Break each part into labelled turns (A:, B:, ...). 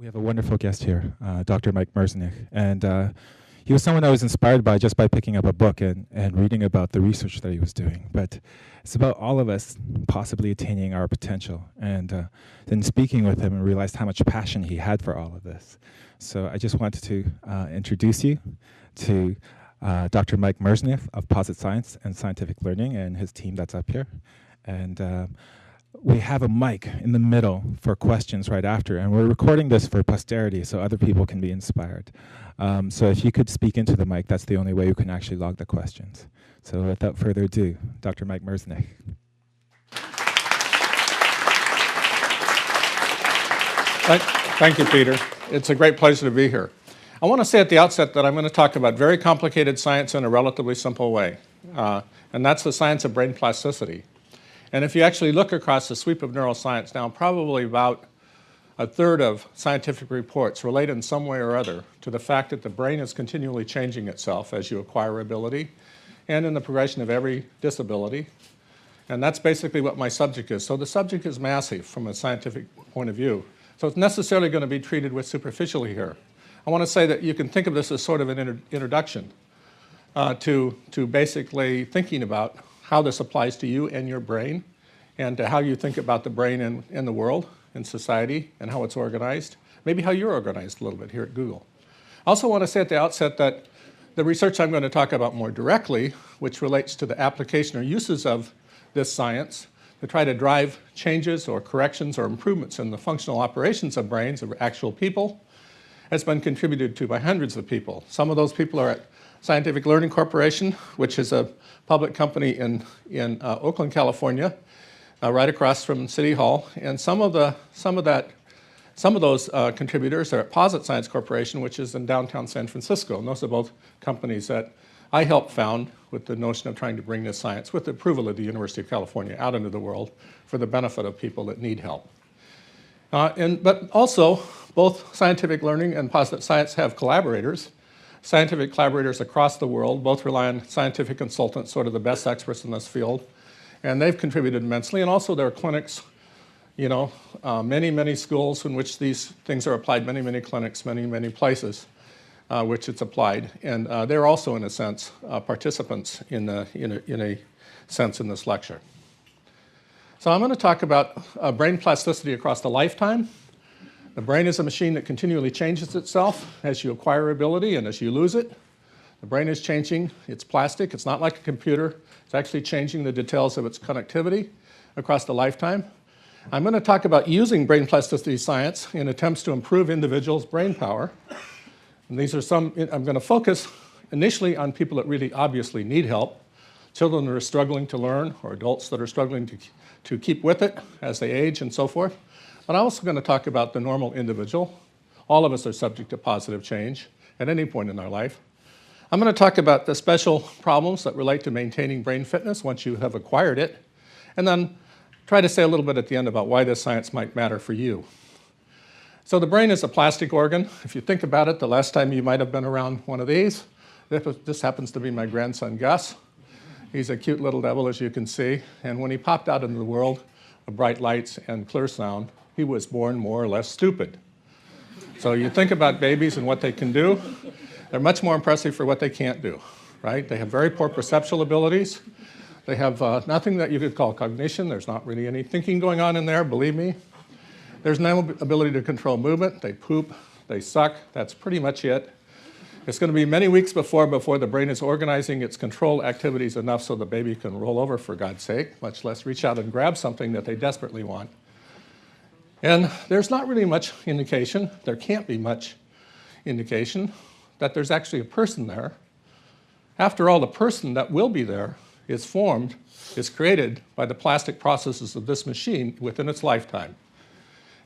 A: We have a wonderful guest here, Dr. Mike Merzenich, and he was someone I was inspired by just by picking up a book and reading about the research that he was doing. But it's about all of us possibly attaining our potential, and then speaking with him and realized how much passion he had for all of this. So I just wanted to introduce you to Dr. Mike Merzenich of Posit Science and Scientific Learning and his team that's up here. And we have a mic in the middle for questions right after, and we're recording this for posterity so other people can be inspired. So if you could speak into the mic, that's the only way you can actually log the questions. So without further ado, Dr. Mike Merzenich.
B: Thank you, Peter. It's a great pleasure to be here. I want to say at the outset that I'm going to talk about very complicated science in a relatively simple way, and that's the science of brain plasticity. And if you actually look across the sweep of neuroscience now, probably about a third of scientific reports relate in some way or other to the fact that the brain is continually changing itself as you acquire ability and in the progression of every disability. And that's basically what my subject is. So the subject is massive from a scientific point of view. So it's necessarily going to be treated with superficially here. I want to say that you can think of this as sort of an introduction to basically thinking about how this applies to you and your brain, and to how you think about the brain in the world, in society, and how it's organized. Maybe how you're organized a little bit here at Google. I also want to say at the outset that the research I'm going to talk about more directly, which relates to the application or uses of this science to try to drive changes or corrections or improvements in the functional operations of brains of actual people, has been contributed to by hundreds of people. Some of those people are at Scientific Learning Corporation, which is a public company in Oakland, California, right across from City Hall. And some of those contributors are at Posit Science Corporation, which is in downtown San Francisco. And those are both companies that I helped found with the notion of trying to bring this science, with the approval of the University of California, out into the world for the benefit of people that need help. But also, both Scientific Learning and Posit Science have collaborators, scientific collaborators across the world. Both rely on scientific consultants, sort of the best experts in this field. And they've contributed immensely. And also there are clinics, many, many schools in which these things are applied, many, many clinics, many, many places which it's applied. And they're also, in a sense, participants in a sense in this lecture. So I'm going to talk about brain plasticity across the lifetime. The brain is a machine that continually changes itself as you acquire ability and as you lose it. The brain is changing. It's plastic. It's not like a computer. It's actually changing the details of its connectivity across the lifetime. I'm going to talk about using brain plasticity science in attempts to improve individuals' brain power. And these are some, I'm going to focus initially on people that really obviously need help, children that are struggling to learn, or adults that are struggling to keep with it as they age and so forth. But I'm also going to talk about the normal individual. All of us are subject to positive change at any point in our life. I'm going to talk about the special problems that relate to maintaining brain fitness once you have acquired it, and then try to say a little bit at the end about why this science might matter for you. So the brain is a plastic organ. If you think about it, the last time you might have been around one of these, this happens to be my grandson Gus. He's a cute little devil, as you can see, and when he popped out into the world of bright lights and clear sound, he was born more or less stupid. So you think about babies and what they can do. They're much more impressive for what they can't do, right? They have very poor perceptual abilities. They have nothing that you could call cognition. There's not really any thinking going on in there, believe me. There's no ability to control movement. They poop, they suck. That's pretty much it. It's going to be many weeks before the brain is organizing its control activities enough so the baby can roll over, for God's sake, much less reach out and grab something that they desperately want. And there's not really much indication, there can't be much indication, that there's actually a person there. After all, the person that will be there is formed, is created by the plastic processes of this machine within its lifetime.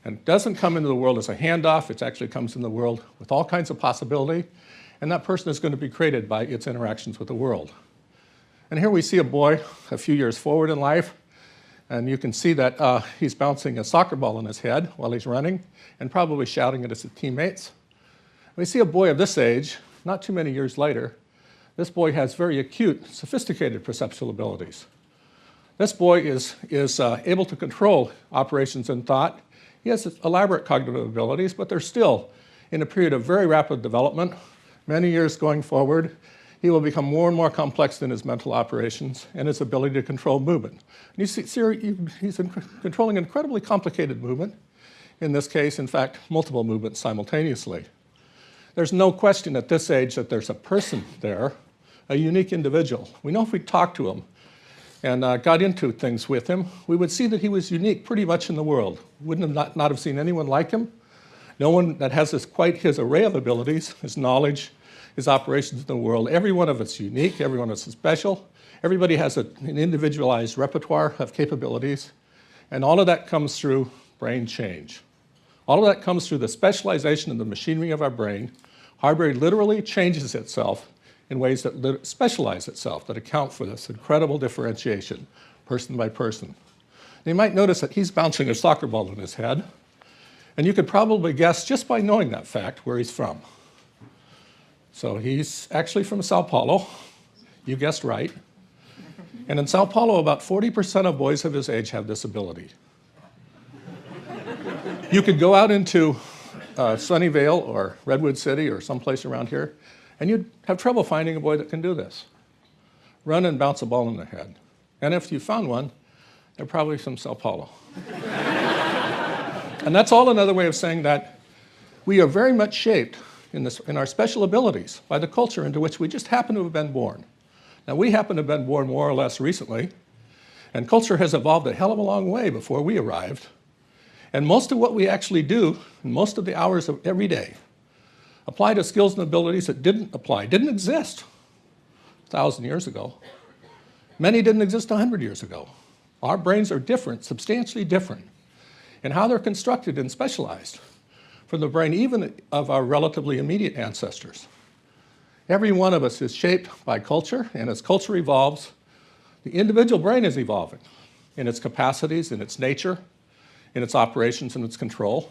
B: And it doesn't come into the world as a handoff, it actually comes in the world with all kinds of possibility, and that person is going to be created by its interactions with the world. And here we see a boy a few years forward in life, and you can see that he's bouncing a soccer ball in his head while he's running and probably shouting at his teammates. We see a boy of this age, not too many years later. This boy has very acute, sophisticated perceptual abilities. This boy is able to control operations in thought. He has elaborate cognitive abilities, but they're still in a period of very rapid development. Many years going forward, he will become more and more complex in his mental operations and his ability to control movement. And you see, he's controlling incredibly complicated movement. In this case, in fact, multiple movements simultaneously. There's no question at this age that there's a person there, a unique individual. We know if we talked to him and got into things with him, we would see that he was unique pretty much in the world. Wouldn't have not have seen anyone like him. No one that has quite his array of abilities, his knowledge, his operations in the world. Every one of it's unique, every one of it's special. Everybody has an individualized repertoire of capabilities, and all of that comes through brain change. All of that comes through the specialization in the machinery of our brain. Our brain literally changes itself in ways that specialize itself, that account for this incredible differentiation, person by person. And you might notice that he's bouncing a soccer ball in his head, and you could probably guess just by knowing that fact where he's from. So he's actually from Sao Paulo. You guessed right. And in Sao Paulo, about 40% of boys of his age have this ability. You could go out into Sunnyvale or Redwood City or someplace around here, and you'd have trouble finding a boy that can do this. Run and bounce a ball in the head. And if you found one, they're probably from Sao Paulo. And that's all another way of saying that we are very much shaped in our special abilities by the culture into which we just happen to have been born. Now, we happen to have been born more or less recently, and culture has evolved a hell of a long way before we arrived. And most of what we actually do, most of the hours of every day, apply to skills and abilities that didn't exist 1,000 years ago. Many didn't exist 100 years ago. Our brains are different, substantially different, in how they're constructed and specialized from the brain even of our relatively immediate ancestors. Every one of us is shaped by culture, and as culture evolves, the individual brain is evolving in its capacities, in its nature, in its operations and its control,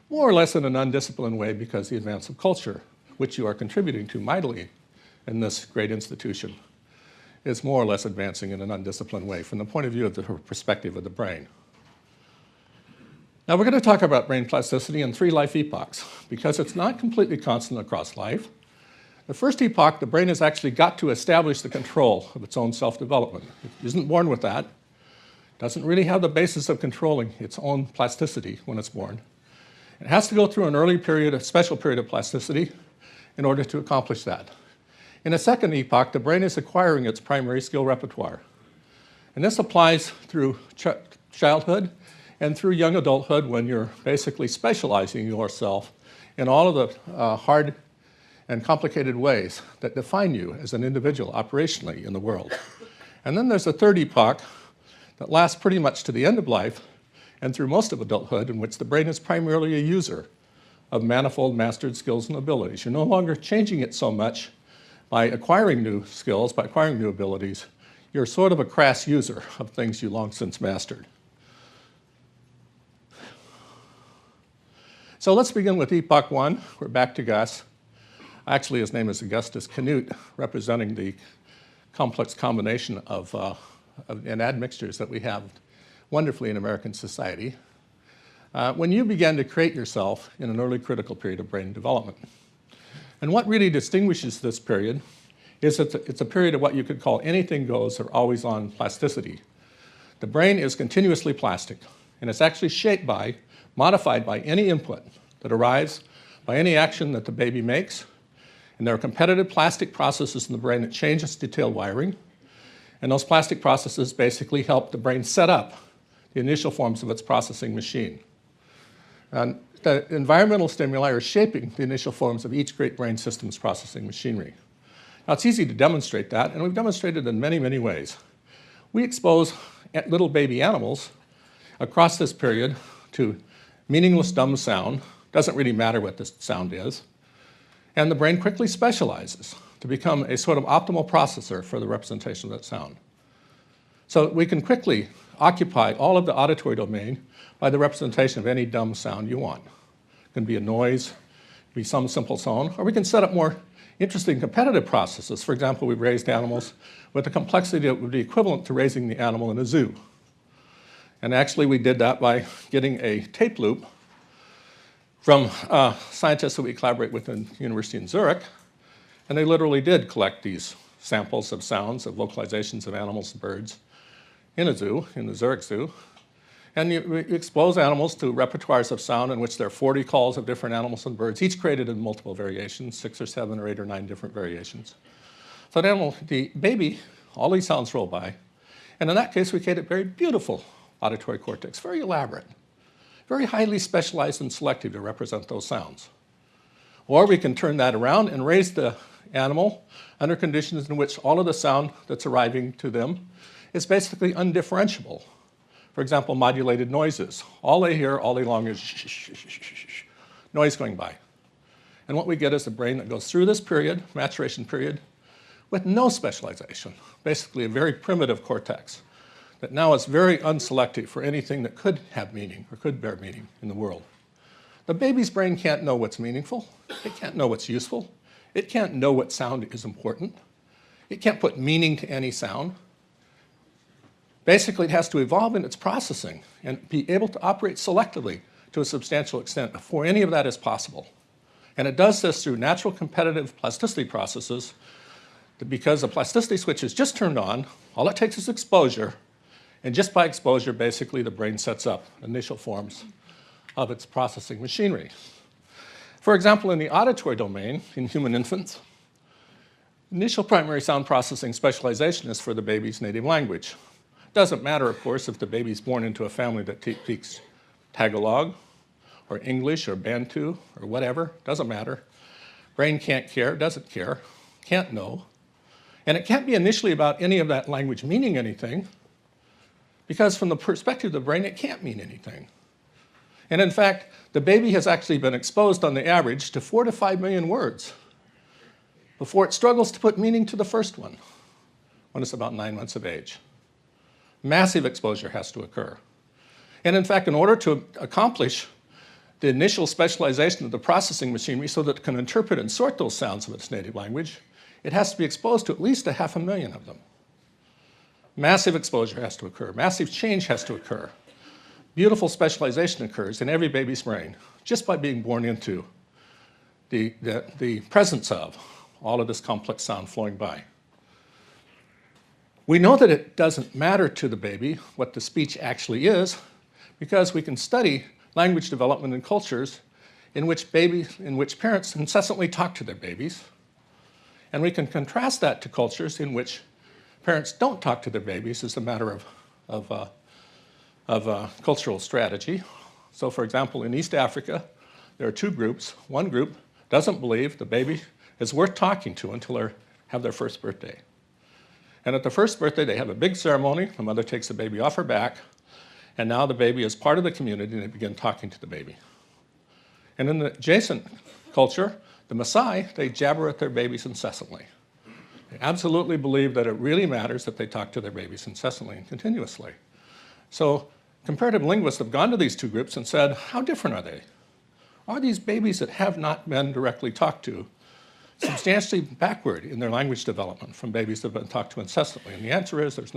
B: more or less in an undisciplined way because the advance of culture, which you are contributing to mightily in this great institution, is more or less advancing in an undisciplined way from the point of view of the perspective of the brain. Now we're going to talk about brain plasticity in 3 life epochs because it's not completely constant across life. The first epoch, the brain has actually got to establish the control of its own self-development. It isn't born with that. It doesn't really have the basis of controlling its own plasticity when it's born. It has to go through an early period, a special period of plasticity in order to accomplish that. In a second epoch, the brain is acquiring its primary skill repertoire. And this applies through childhood and through young adulthood when you're basically specializing yourself in all of the hard and complicated ways that define you as an individual operationally in the world. And then there's a third epoch that lasts pretty much to the end of life and through most of adulthood, in which the brain is primarily a user of manifold mastered skills and abilities. You're no longer changing it so much by acquiring new skills, by acquiring new abilities. You're sort of a crass user of things you long since mastered. So let's begin with Epoch 1. We're back to Gus. Actually, his name is Augustus Canute, representing the complex combination of and admixtures that we have wonderfully in American society. When you began to create yourself in an early critical period of brain development. And what really distinguishes this period is that it's a period of what you could call anything goes or always on plasticity. The brain is continuously plastic, and it's actually shaped by, modified by any input that arrives, by any action that the baby makes. And there are competitive plastic processes in the brain that change its detailed wiring. And those plastic processes basically help the brain set up the initial forms of its processing machine. And the environmental stimuli are shaping the initial forms of each great brain system's processing machinery. Now, it's easy to demonstrate that, and we've demonstrated in many, many ways. We expose little baby animals across this period to meaningless dumb sound. Doesn't really matter what this sound is. And the brain quickly specializes to become a sort of optimal processor for the representation of that sound. So we can quickly occupy all of the auditory domain by the representation of any dumb sound you want. It can be a noise, be some simple sound, or we can set up more interesting competitive processes. For example, we've raised animals with a complexity that would be equivalent to raising the animal in a zoo. And actually, we did that by getting a tape loop from scientists that we collaborate with in the University in Zurich. And they literally did collect these samples of sounds, of vocalizations of animals and birds in a zoo, in the Zurich Zoo. And you expose animals to repertoires of sound in which there are 40 calls of different animals and birds, each created in multiple variations, 6 or 7 or 8 or 9 different variations. So the baby, all these sounds roll by. And in that case, we created very beautiful auditory cortex, very elaborate, very highly specialized and selective to represent those sounds. Or we can turn that around and raise the animal under conditions in which all of the sound that's arriving to them is basically undifferentiable. For example, modulated noises. All they hear all day long is shh, shh, shh, shh, shh, noise going by. And what we get is a brain that goes through this period, maturation period, with no specialization, basically a very primitive cortex that now is very unselective for anything that could have meaning or could bear meaning in the world. The baby's brain can't know what's meaningful. It can't know what's useful. It can't know what sound is important. It can't put meaning to any sound. Basically, it has to evolve in its processing and be able to operate selectively to a substantial extent before any of that is possible. And it does this through natural competitive plasticity processes because the plasticity switch is just turned on. All it takes is exposure. And just by exposure, basically, the brain sets up initial forms of its processing machinery. For example, in the auditory domain, in human infants, initial primary sound processing specialization is for the baby's native language. It doesn't matter, of course, if the baby's born into a family that speaks Tagalog or English or Bantu or whatever. Doesn't matter. Brain can't care, doesn't care, can't know. And it can't be initially about any of that language meaning anything, because from the perspective of the brain, it can't mean anything. And in fact, the baby has actually been exposed on the average to 4 to 5 million words before it struggles to put meaning to the first one when it's about 9 months of age. Massive exposure has to occur. And in fact, in order to accomplish the initial specialization of the processing machinery so that it can interpret and sort those sounds of its native language, it has to be exposed to at least 500,000 of them. Massive exposure has to occur. Massive change has to occur. Beautiful specialization occurs in every baby's brain just by being born into the presence of all of this complex sound flowing by. We know that it doesn't matter to the baby what the speech actually is because we can study language development in cultures in which parents incessantly talk to their babies. And we can contrast that to cultures in which parents don't talk to their babies as a matter of cultural strategy. So for example, in East Africa, there are 2 groups. One group doesn't believe the baby is worth talking to until they have their first birthday. And at the first birthday, they have a big ceremony. The mother takes the baby off her back, and now the baby is part of the community, and they begin talking to the baby. And in the adjacent culture, the Maasai, they jabber at their babies incessantly. They absolutely believe that it really matters that they talk to their babies incessantly and continuously. So comparative linguists have gone to these 2 groups and said, how different are they? Are these babies that have not been directly talked to substantially backward in their language development from babies that have been talked to incessantly? And the answer is there's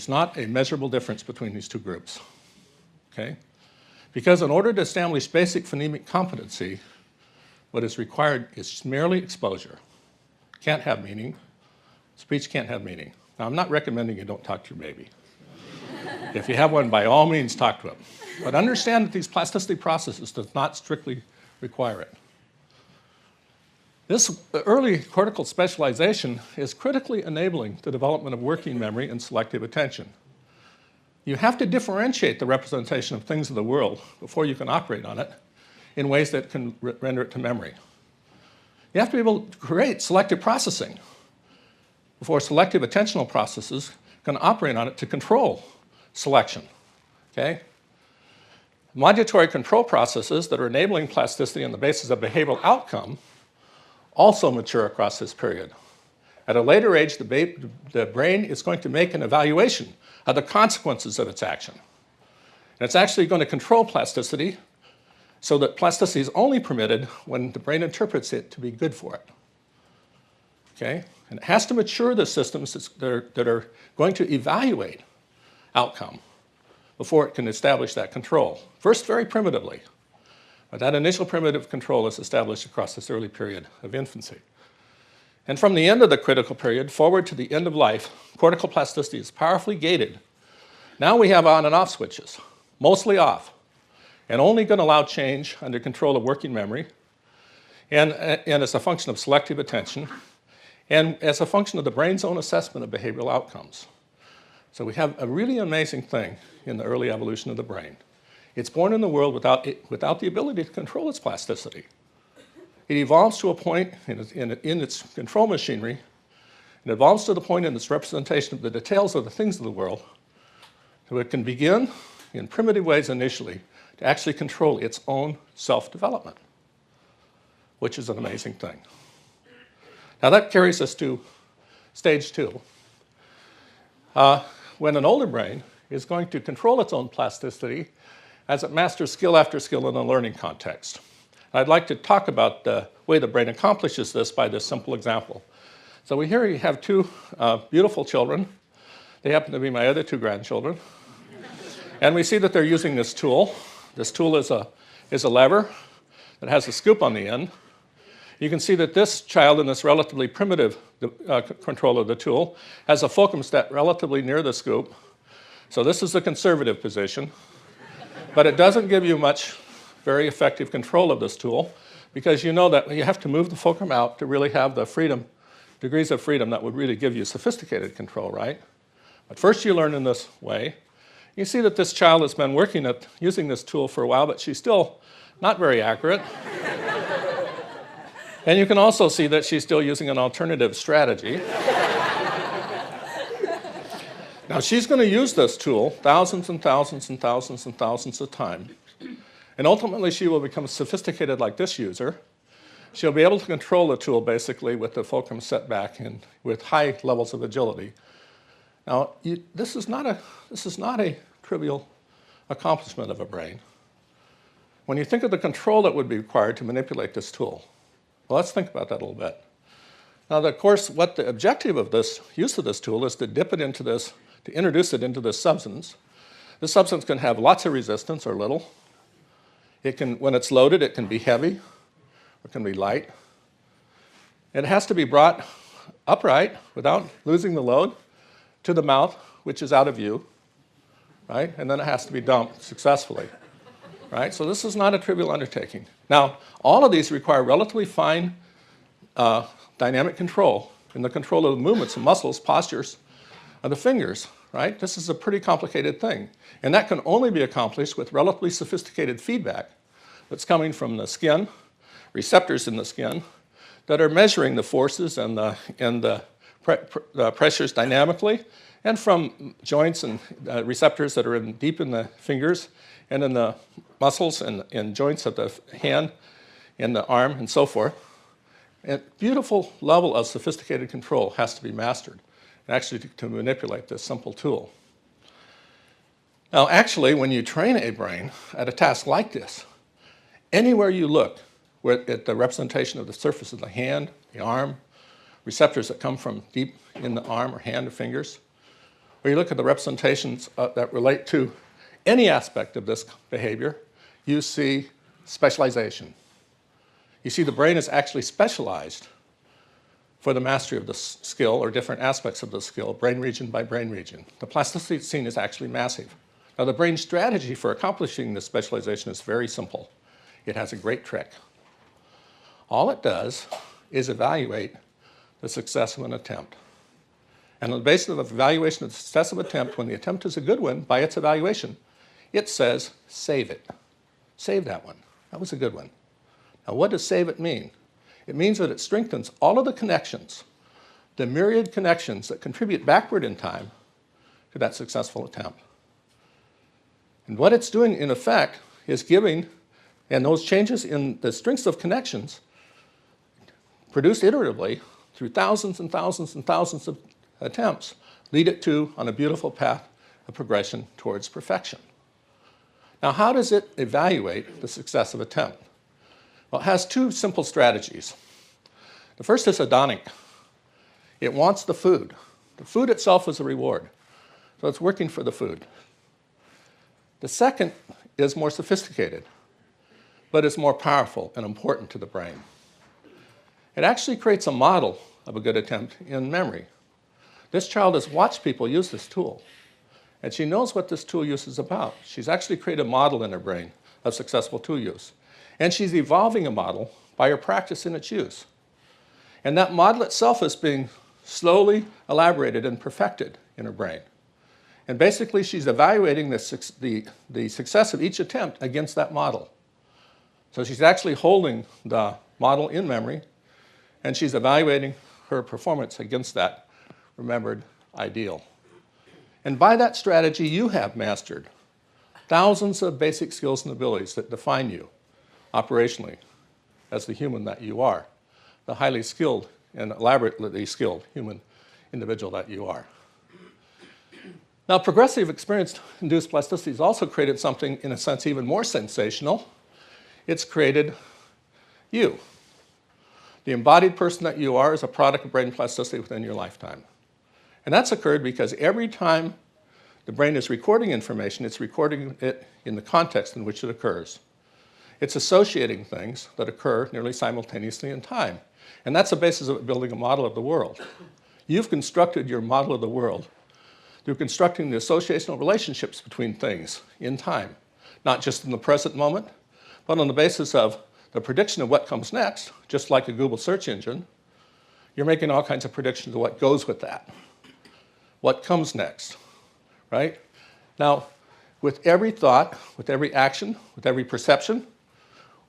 B: not a measurable difference between these 2 groups. Okay? Because in order to establish basic phonemic competency, what is required is merely exposure. Can't have meaning. Speech can't have meaning. Now, I'm not recommending you don't talk to your baby. If you have one, by all means, talk to him. But understand that these plasticity processes does not strictly require it. This early cortical specialization is critically enabling the development of working memory and selective attention. You have to differentiate the representation of things of the world before you can operate on it in ways that can render it to memory. You have to be able to create selective processing before selective attentional processes can operate on it to control selection. Okay? Modulatory control processes that are enabling plasticity on the basis of behavioral outcome also mature across this period. At a later age, the brain is going to make an evaluation of the consequences of its action. And it's actually going to control plasticity so that plasticity is only permitted when the brain interprets it to be good for it. Okay? And it has to mature the systems that are going to evaluate outcome before it can establish that control. First, very primitively. But that initial primitive control is established across this early period of infancy. And from the end of the critical period forward to the end of life, cortical plasticity is powerfully gated. Now we have on and off switches, mostly off, and only going to allow change under control of working memory, and as a function of selective attention, and as a function of the brain's own assessment of behavioral outcomes. So we have a really amazing thing in the early evolution of the brain. It's born in the world without the ability to control its plasticity. It evolves to a point in its control machinery, it evolves to the point in its representation of the details of the things of the world, so it can begin in primitive ways initially to actually control its own self-development, which is an amazing thing. Now that carries us to stage 2. When an older brain is going to control its own plasticity as it masters skill after skill in a learning context. I'd like to talk about the way the brain accomplishes this by this simple example. So here you have 2 beautiful children. They happen to be my other 2 grandchildren. And we see that they're using this tool. This tool is a lever that has a scoop on the end. You can see that this child in this relatively primitive control of the tool has a fulcrum set relatively near the scoop. So this is the conservative position. But it doesn't give you much very effective control of this tool, because you know that you have to move the fulcrum out to really have the degrees of freedom that would really give you sophisticated control, right? But first you learn in this way. You see that this child has been working at using this tool for a while, but she's still not very accurate. And you can also see that she's still using an alternative strategy. Now she's going to use this tool thousands and thousands and thousands and thousands of times. And ultimately she will become sophisticated like this user. She'll be able to control the tool basically with the fulcrum set back and with high levels of agility. Now this is not a trivial accomplishment of a brain. When you think of the control that would be required to manipulate this tool, well, let's think about that a little bit. Now, of course, what the objective of this use of this tool is to dip it into this, to introduce it into this substance. This substance can have lots of resistance or little. It can, when it's loaded, it can be heavy or it can be light. It has to be brought upright without losing the load to the mouth, which is out of view, right? And then it has to be dumped successfully, right? So this is not a trivial undertaking. Now, all of these require relatively fine dynamic control in the control of the movements of muscles, postures of the fingers, right? This is a pretty complicated thing. And that can only be accomplished with relatively sophisticated feedback that's coming from the skin, receptors in the skin, that are measuring the forces and the pressures dynamically, and from joints and receptors that are deep in the fingers and in the muscles and joints of the hand and the arm and so forth. A beautiful level of sophisticated control has to be mastered, actually to manipulate this simple tool. Now, actually, when you train a brain at a task like this, anywhere you look at the representation of the surface of the hand, the arm, receptors that come from deep in the arm or hand or fingers, or you look at the representations that relate to any aspect of this behavior, you see specialization. You see the brain is actually specialized for the mastery of the skill or different aspects of the skill, brain region by brain region. The plasticity seen is actually massive. Now, the brain's strategy for accomplishing this specialization is very simple. It has a great trick. All it does is evaluate the success of an attempt. And on the basis of evaluation of the success of attempt, when the attempt is a good one, by its evaluation, it says, save it. Save that one. That was a good one. Now, what does save it mean? It means that it strengthens all of the connections, the myriad connections that contribute backward in time to that successful attempt. And what it's doing, in effect, is giving, and those changes in the strengths of connections produced iteratively through thousands and thousands and thousands of attempts, lead it to on a beautiful path of progression towards perfection. Now, how does it evaluate the success of attempt? Well, it has 2 simple strategies. The first is hedonic. It wants the food. The food itself is a reward. So it's working for the food. The second is more sophisticated, but it's more powerful and important to the brain. It actually creates a model of a good attempt in memory. This child has watched people use this tool, and she knows what this tool use is about. She's actually created a model in her brain of successful tool use. And she's evolving a model by her practice in its use. And that model itself is being slowly elaborated and perfected in her brain. And basically, she's evaluating the success of each attempt against that model. So she's actually holding the model in memory, and she's evaluating her performance against that remembered ideal. And by that strategy, you have mastered thousands of basic skills and abilities that define you operationally as the human that you are, the highly skilled and elaborately skilled human individual that you are. Now, progressive experience-induced plasticity has also created something, in a sense, even more sensational. It's created you. The embodied person that you are is a product of brain plasticity within your lifetime. And that's occurred because every time the brain is recording information, it's recording it in the context in which it occurs. It's associating things that occur nearly simultaneously in time. And that's the basis of building a model of the world. You've constructed your model of the world through constructing the associational relationships between things in time, not just in the present moment, but on the basis of the prediction of what comes next, just like a Google search engine. You're making all kinds of predictions of what goes with that, what comes next, right? Now, with every thought, with every action, with every perception,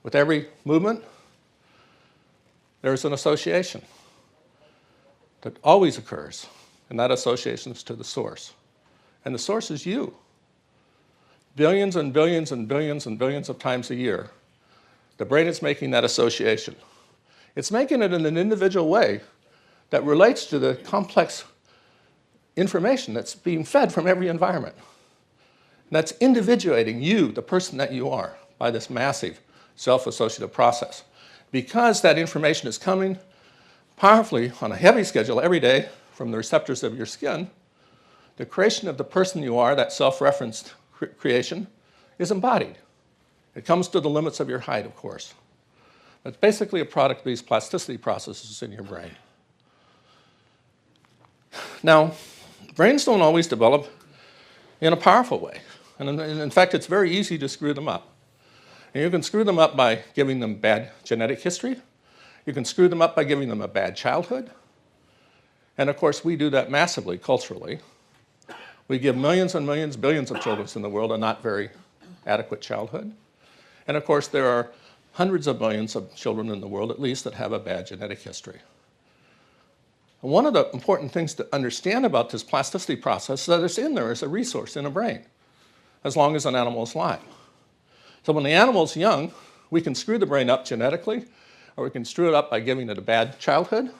B: with every movement, there's an association that always occurs, and that association is to the source. And the source is you. Billions and billions and billions and billions of times a year, the brain is making that association. It's making it in an individual way that relates to the complex information that's being fed from every environment. And that's individuating you, the person that you are, by this massive self-associative process. Because that information is coming powerfully on a heavy schedule every day from the receptors of your skin, the creation of the person you are, that self-referenced creation, is embodied. It comes to the limits of your height, of course. It's basically a product of these plasticity processes in your brain. Now, brains don't always develop in a powerful way. And in fact, it's very easy to screw them up. And you can screw them up by giving them bad genetic history. You can screw them up by giving them a bad childhood. And of course, we do that massively culturally. We give millions and millions, billions of children in the world a not very adequate childhood. And of course, there are hundreds of millions of children in the world, at least, that have a bad genetic history. And one of the important things to understand about this plasticity process is that it's in there as a resource in a brain, as long as an animal is alive. So when the animal's young, we can screw the brain up genetically, or we can screw it up by giving it a bad childhood,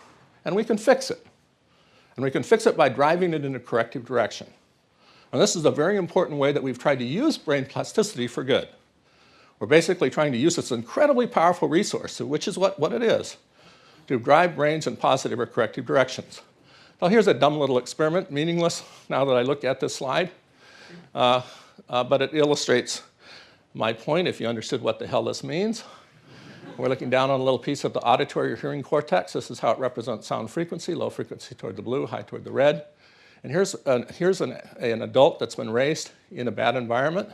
B: and we can fix it. And we can fix it by driving it in a corrective direction. And this is a very important way that we've tried to use brain plasticity for good. We're basically trying to use this incredibly powerful resource, which is what it is, to drive brains in positive or corrective directions. Now here's a dumb little experiment, meaningless now that I look at this slide, but it illustrates my point if you understood what the hell this means. We're looking down on a little piece of the auditory or hearing cortex. This is how it represents sound frequency, low frequency toward the blue, high toward the red. And here's an adult that's been raised in a bad environment,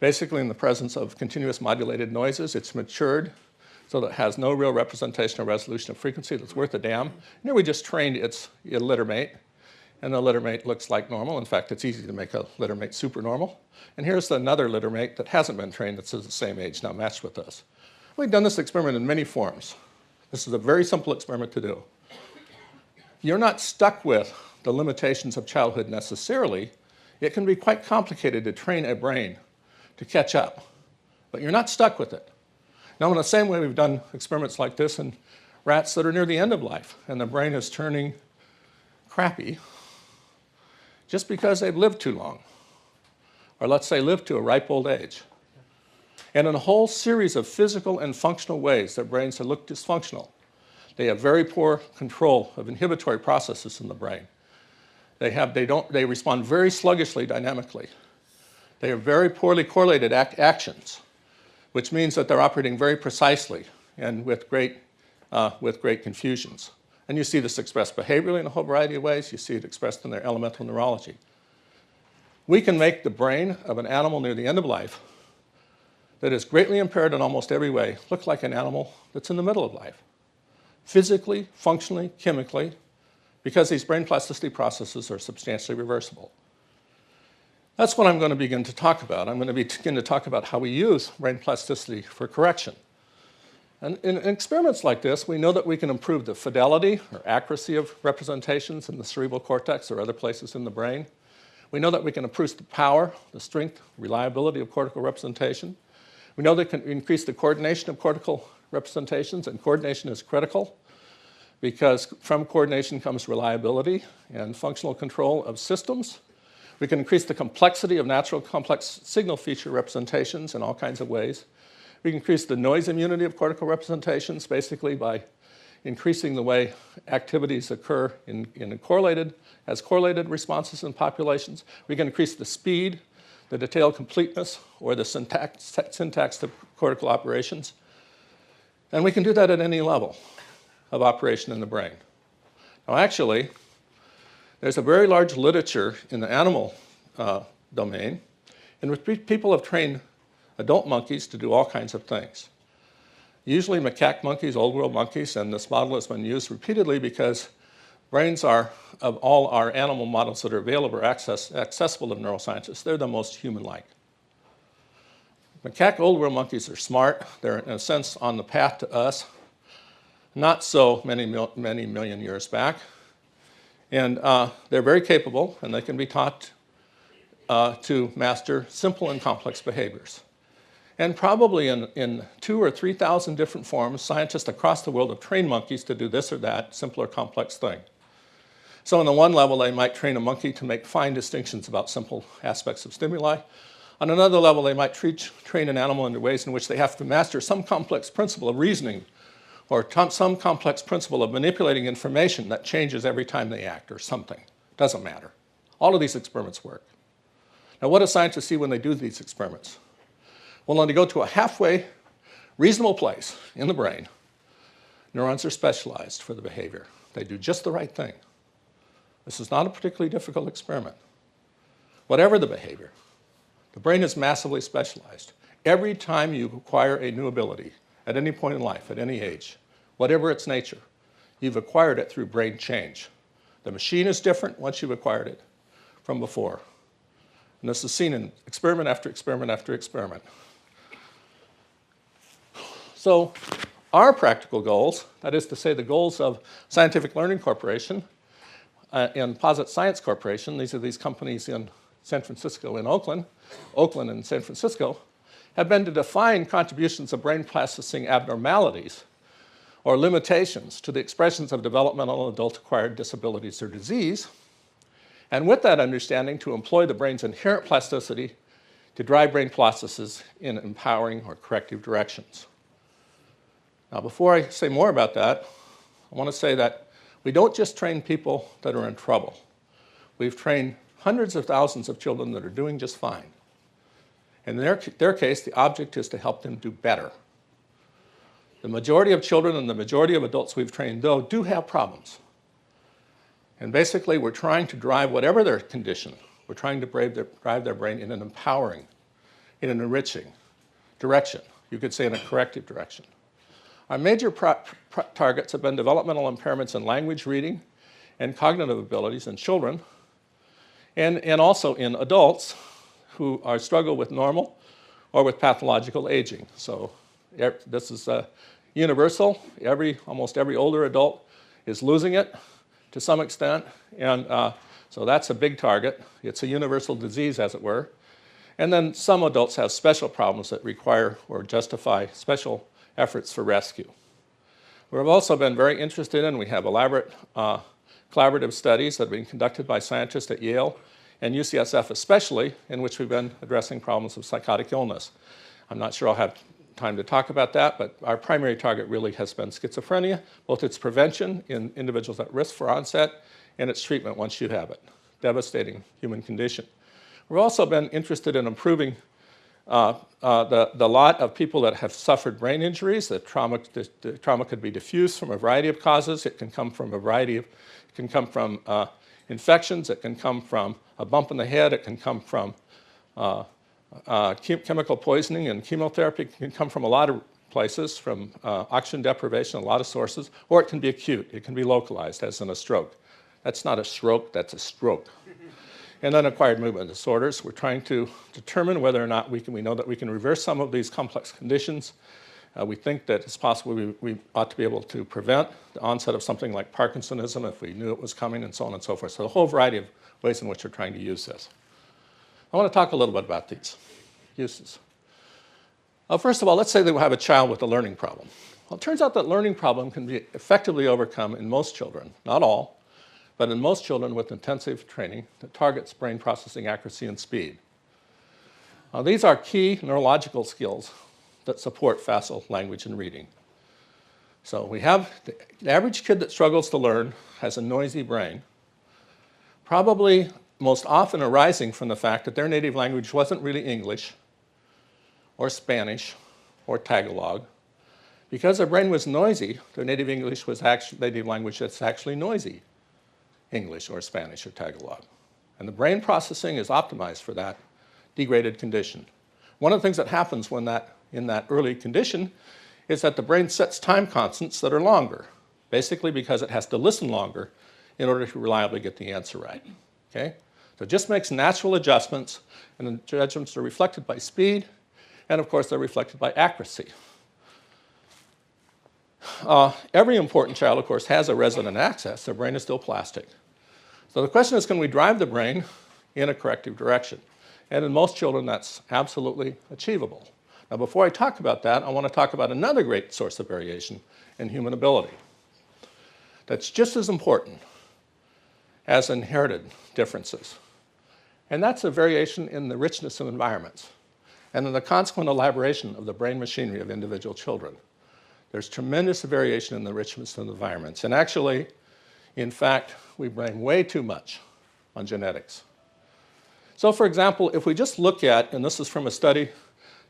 B: basically in the presence of continuous modulated noises. It's matured so that it has no real representation or resolution of frequency that's worth a damn. And here we just trained its littermate, and the littermate looks like normal. In fact, it's easy to make a littermate super normal. And here's another littermate that hasn't been trained that's the same age, now matched with us. We've done this experiment in many forms. This is a very simple experiment to do. You're not stuck with the limitations of childhood necessarily. It can be quite complicated to train a brain to catch up, but you're not stuck with it. Now, in the same way, we've done experiments like this in rats that are near the end of life, and the brain is turning crappy just because they've lived too long, or let's say lived to a ripe old age. And in a whole series of physical and functional ways, their brains have looked dysfunctional. They have very poor control of inhibitory processes in the brain. They respond very sluggishly dynamically. They are very poorly correlated actions, which means that they're operating very precisely and with great confusions. And you see this expressed behaviorally in a whole variety of ways. You see it expressed in their elemental neurology. We can make the brain of an animal near the end of life that is greatly impaired in almost every way look like an animal that's in the middle of life, physically, functionally, chemically, because these brain plasticity processes are substantially reversible. That's what I'm going to begin to talk about. I'm going to begin to talk about how we use brain plasticity for correction. And in experiments like this, we know that we can improve the fidelity or accuracy of representations in the cerebral cortex or other places in the brain. We know that we can improve the power, the strength, reliability of cortical representation. We know that it can increase the coordination of cortical representations, and coordination is critical because from coordination comes reliability and functional control of systems. We can increase the complexity of natural complex signal feature representations in all kinds of ways. We can increase the noise immunity of cortical representations basically by increasing the way activities occur as correlated responses in populations. We can increase the speed, the detailed completeness, or the syntax of cortical operations. And we can do that at any level of operation in the brain. Now actually, there's a very large literature in the animal domain in which people have trained adult monkeys to do all kinds of things. Usually macaque monkeys, old world monkeys, and this model has been used repeatedly because brains are, of all our animal models that are available or accessible to neuroscientists, they're the most human-like. Macaque old world monkeys are smart. They're in a sense on the path to us, not so many million years back. And they're very capable, and they can be taught to master simple and complex behaviors. And probably in 2,000 or 3,000 different forms, scientists across the world have trained monkeys to do this or that simple or complex thing. So on the one level, they might train a monkey to make fine distinctions about simple aspects of stimuli. On another level, they might train an animal in ways in which they have to master some complex principle of reasoning or some complex principle of manipulating information that changes every time they act or something. Doesn't matter. All of these experiments work. Now, what do scientists see when they do these experiments? Well, when they go to a halfway reasonable place in the brain, neurons are specialized for the behavior. They do just the right thing. This is not a particularly difficult experiment. Whatever the behavior, the brain is massively specialized. Every time you acquire a new ability, at any point in life, at any age, whatever its nature, you've acquired it through brain change. The machine is different once you've acquired it from before. And this is seen in experiment after experiment after experiment. So our practical goals, that is to say the goals of Scientific Learning Corporation and Posit Science Corporation, these are these companies in San Francisco and Oakland and San Francisco, have been to define contributions of brain processing abnormalities or limitations to the expressions of developmental and adult-acquired disabilities or disease, and with that understanding to employ the brain's inherent plasticity to drive brain processes in empowering or corrective directions. Now, before I say more about that, I want to say that we don't just train people that are in trouble. We've trained hundreds of thousands of children that are doing just fine. In their case, the object is to help them do better. The majority of children and the majority of adults we've trained, though, do have problems. And basically, we're trying to drive whatever their condition, we're trying to drive their brain in an empowering, in an enriching direction. You could say in a corrective direction. Our major targets have been developmental impairments in language, reading, and cognitive abilities in children, and also in adults who struggle with normal or with pathological aging. So this is universal. Almost every older adult is losing it to some extent, and so that's a big target. It's a universal disease, as it were. And then some adults have special problems that require or justify special efforts for rescue. We've also been very interested in, we have elaborate collaborative studies that have been conducted by scientists at Yale and UCSF especially, in which we've been addressing problems of psychotic illness. I'm not sure I'll have time to talk about that, but our primary target really has been schizophrenia, both its prevention in individuals at risk for onset and its treatment once you have it. Devastating human condition. We've also been interested in improving the lot of people that have suffered brain injuries. The trauma could be diffuse from a variety of causes. It can come from infections. It can come from a bump in the head. It can come from chemical poisoning and chemotherapy. It can come from a lot of places, from oxygen deprivation, a lot of sources, or it can be acute. It can be localized, as in a stroke. That's not a stroke, that's a stroke. And unacquired movement disorders. We're trying to determine whether or not we know that we can reverse some of these complex conditions. We think that it's possible we ought to be able to prevent the onset of something like Parkinsonism if we knew it was coming, and so on and so forth. So a whole variety of ways in which we're trying to use this. I want to talk a little bit about these uses. First of all, let's say that we have a child with a learning problem. Well, it turns out that learning problem can be effectively overcome in most children, not all, but in most children with intensive training that targets brain processing accuracy and speed. These are key neurological skills that support facile language and reading. So we have the average kid that struggles to learn has a noisy brain, probably most often arising from the fact that their native language wasn't really English or Spanish or Tagalog. Because their brain was noisy, their native language that's actually noisy. English or Spanish or Tagalog. And the brain processing is optimized for that degraded condition. One of the things that happens in that early condition is that the brain sets time constants that are longer, basically because it has to listen longer in order to reliably get the answer right. Okay? So it just makes natural adjustments, and the judgments are reflected by speed, and of course they're reflected by accuracy. Every important child, of course, has a resident access. Their brain is still plastic. So the question is, can we drive the brain in a corrective direction? And in most children, that's absolutely achievable. Now, before I talk about that, I want to talk about another great source of variation in human ability that's just as important as inherited differences. And that's a variation in the richness of environments and in the consequent elaboration of the brain machinery of individual children. There's tremendous variation in the richness of environments. And actually, in fact, we blame way too much on genetics. So for example, if we just look at, and this is from a study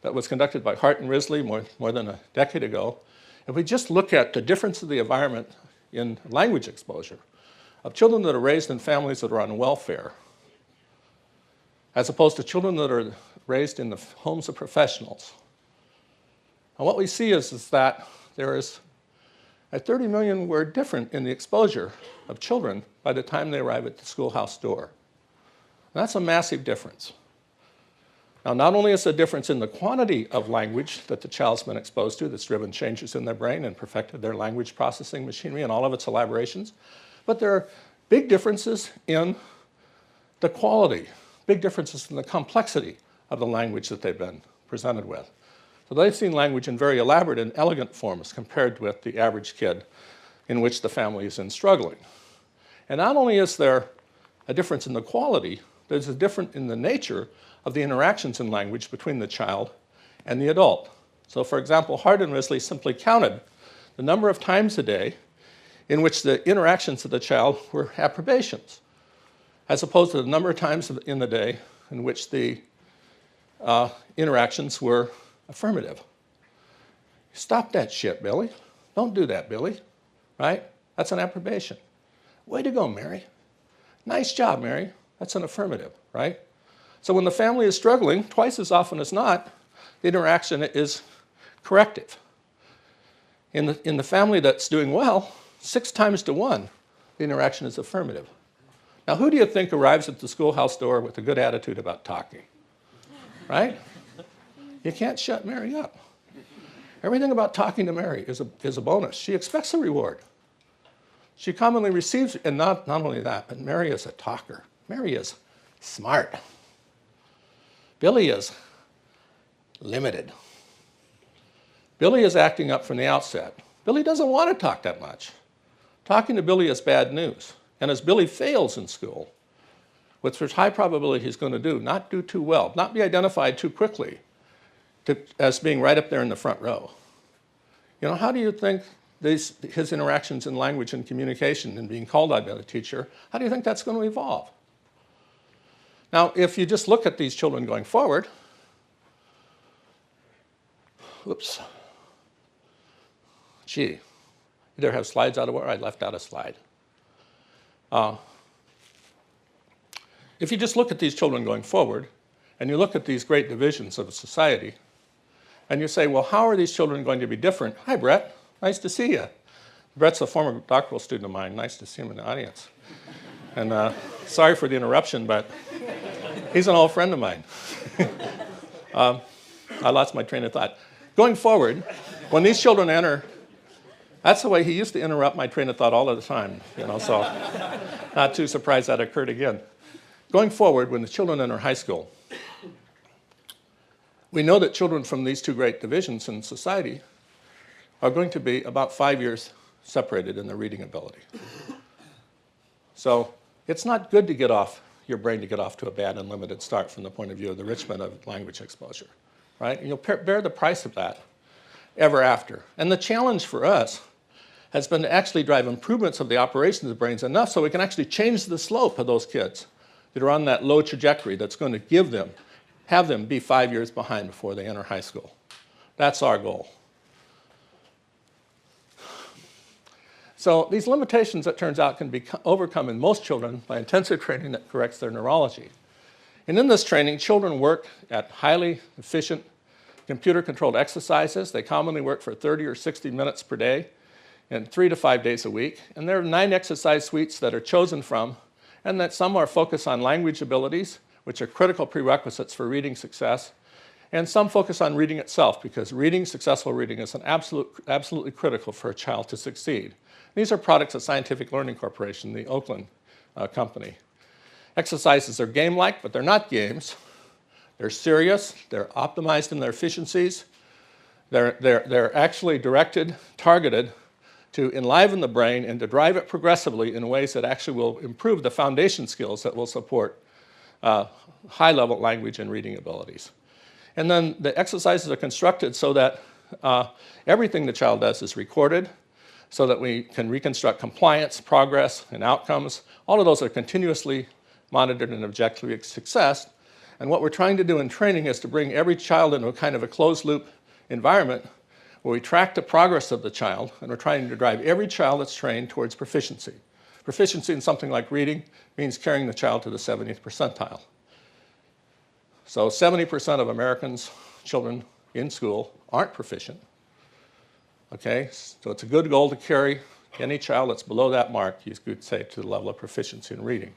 B: that was conducted by Hart and Risley more than a decade ago, if we just look at the difference of the environment in language exposure of children that are raised in families that are on welfare, as opposed to children that are raised in the homes of professionals, and what we see is that there is a 30 million word difference in the exposure of children by the time they arrive at the schoolhouse door. And that's a massive difference. Now, not only is there a difference in the quantity of language that the child's been exposed to that's driven changes in their brain and perfected their language processing machinery and all of its elaborations, but there are big differences in the quality, big differences in the complexity of the language that they've been presented with. So they've seen language in very elaborate and elegant forms compared with the average kid in which the family is in struggling. And not only is there a difference in the quality, there's a difference in the nature of the interactions in language between the child and the adult. So for example, Hart and Risley simply counted the number of times a day in which the interactions of the child were approbations, as opposed to the number of times in the day in which the interactions were affirmative. Stop that shit, Billy. Don't do that, Billy. Right? That's an approbation. Way to go, Mary. Nice job, Mary. That's an affirmative, right? So when the family is struggling, twice as often as not, the interaction is corrective. In the family that's doing well, 6 times to 1, the interaction is affirmative. Now, who do you think arrives at the schoolhouse door with a good attitude about talking? Right? You can't shut Mary up. Everything about talking to Mary is a bonus. She expects a reward. She commonly receives, and not only that, but Mary is a talker. Mary is smart. Billy is limited. Billy is acting up from the outset. Billy doesn't want to talk that much. Talking to Billy is bad news. And as Billy fails in school, which there's high probability he's going to do, not do too well, not be identified too quickly as being right up there in the front row. You know, how do you think his interactions in language and communication and being called out by the teacher, how do you think that's going to evolve? Now, if you just look at these children going forward, oops, gee, you either have slides out of order, I left out a slide. If you just look at these children going forward, and you look at these great divisions of a society, and you say, well, how are these children going to be different? Hi, Brett. Nice to see you. Brett's a former doctoral student of mine. Nice to see him in the audience. And sorry for the interruption, but he's an old friend of mine. I lost my train of thought. Going forward, when these children enter, that's the way he used to interrupt my train of thought all of the time, so not too surprised that occurred again. Going forward, when the children enter high school, we know that children from these two great divisions in society are going to be about 5 years separated in their reading ability. So it's not good to get off your brain to get off to a bad and limited start from the point of view of the enrichment of language exposure, right? And you'll bear the price of that ever after. And the challenge for us has been to actually drive improvements of the operations of the brains enough so we can actually change the slope of those kids that are on that low trajectory that's going to have them be 5 years behind before they enter high school. That's our goal. So these limitations, it turns out, can be overcome in most children by intensive training that corrects their neurology. And in this training, children work at highly efficient computer-controlled exercises. They commonly work for 30 or 60 minutes per day and 3 to 5 days a week. And there are 9 exercise suites that are chosen from, and that some are focused on language abilities, which are critical prerequisites for reading success, and some focus on reading itself, because successful reading is absolutely critical for a child to succeed. These are products of Scientific Learning Corporation, the Oakland company. Exercises are game-like, but they're not games. They're serious, they're optimized in their efficiencies, they're actually targeted to enliven the brain and to drive it progressively in ways that actually will improve the foundation skills that will support high-level language and reading abilities. And then the exercises are constructed so that everything the child does is recorded, so that we can reconstruct compliance, progress, and outcomes. All of those are continuously monitored and objectively success. And what we're trying to do in training is to bring every child into a kind of a closed-loop environment where we track the progress of the child, and we're trying to drive every child that's trained towards proficiency. Proficiency in something like reading means carrying the child to the 70th percentile. So 70% of Americans, children in school, aren't proficient. Okay, so it's a good goal to carry any child that's below that mark, you could say, to the level of proficiency in reading.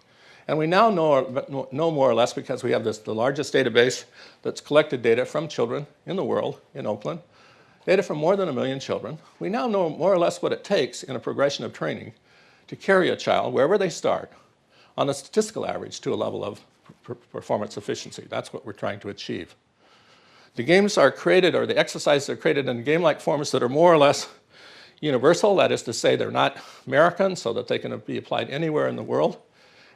B: And we now know more or less, because we have the largest database that's collected data from children in the world, in Oakland, data from more than 1 million children. We now know more or less what it takes in a progression of training to carry a child, wherever they start, on a statistical average to a level of performance efficiency. That's what we're trying to achieve. The games are created, or the exercises are created in game-like forms that are more or less universal. That is to say, they're not American, so that they can be applied anywhere in the world.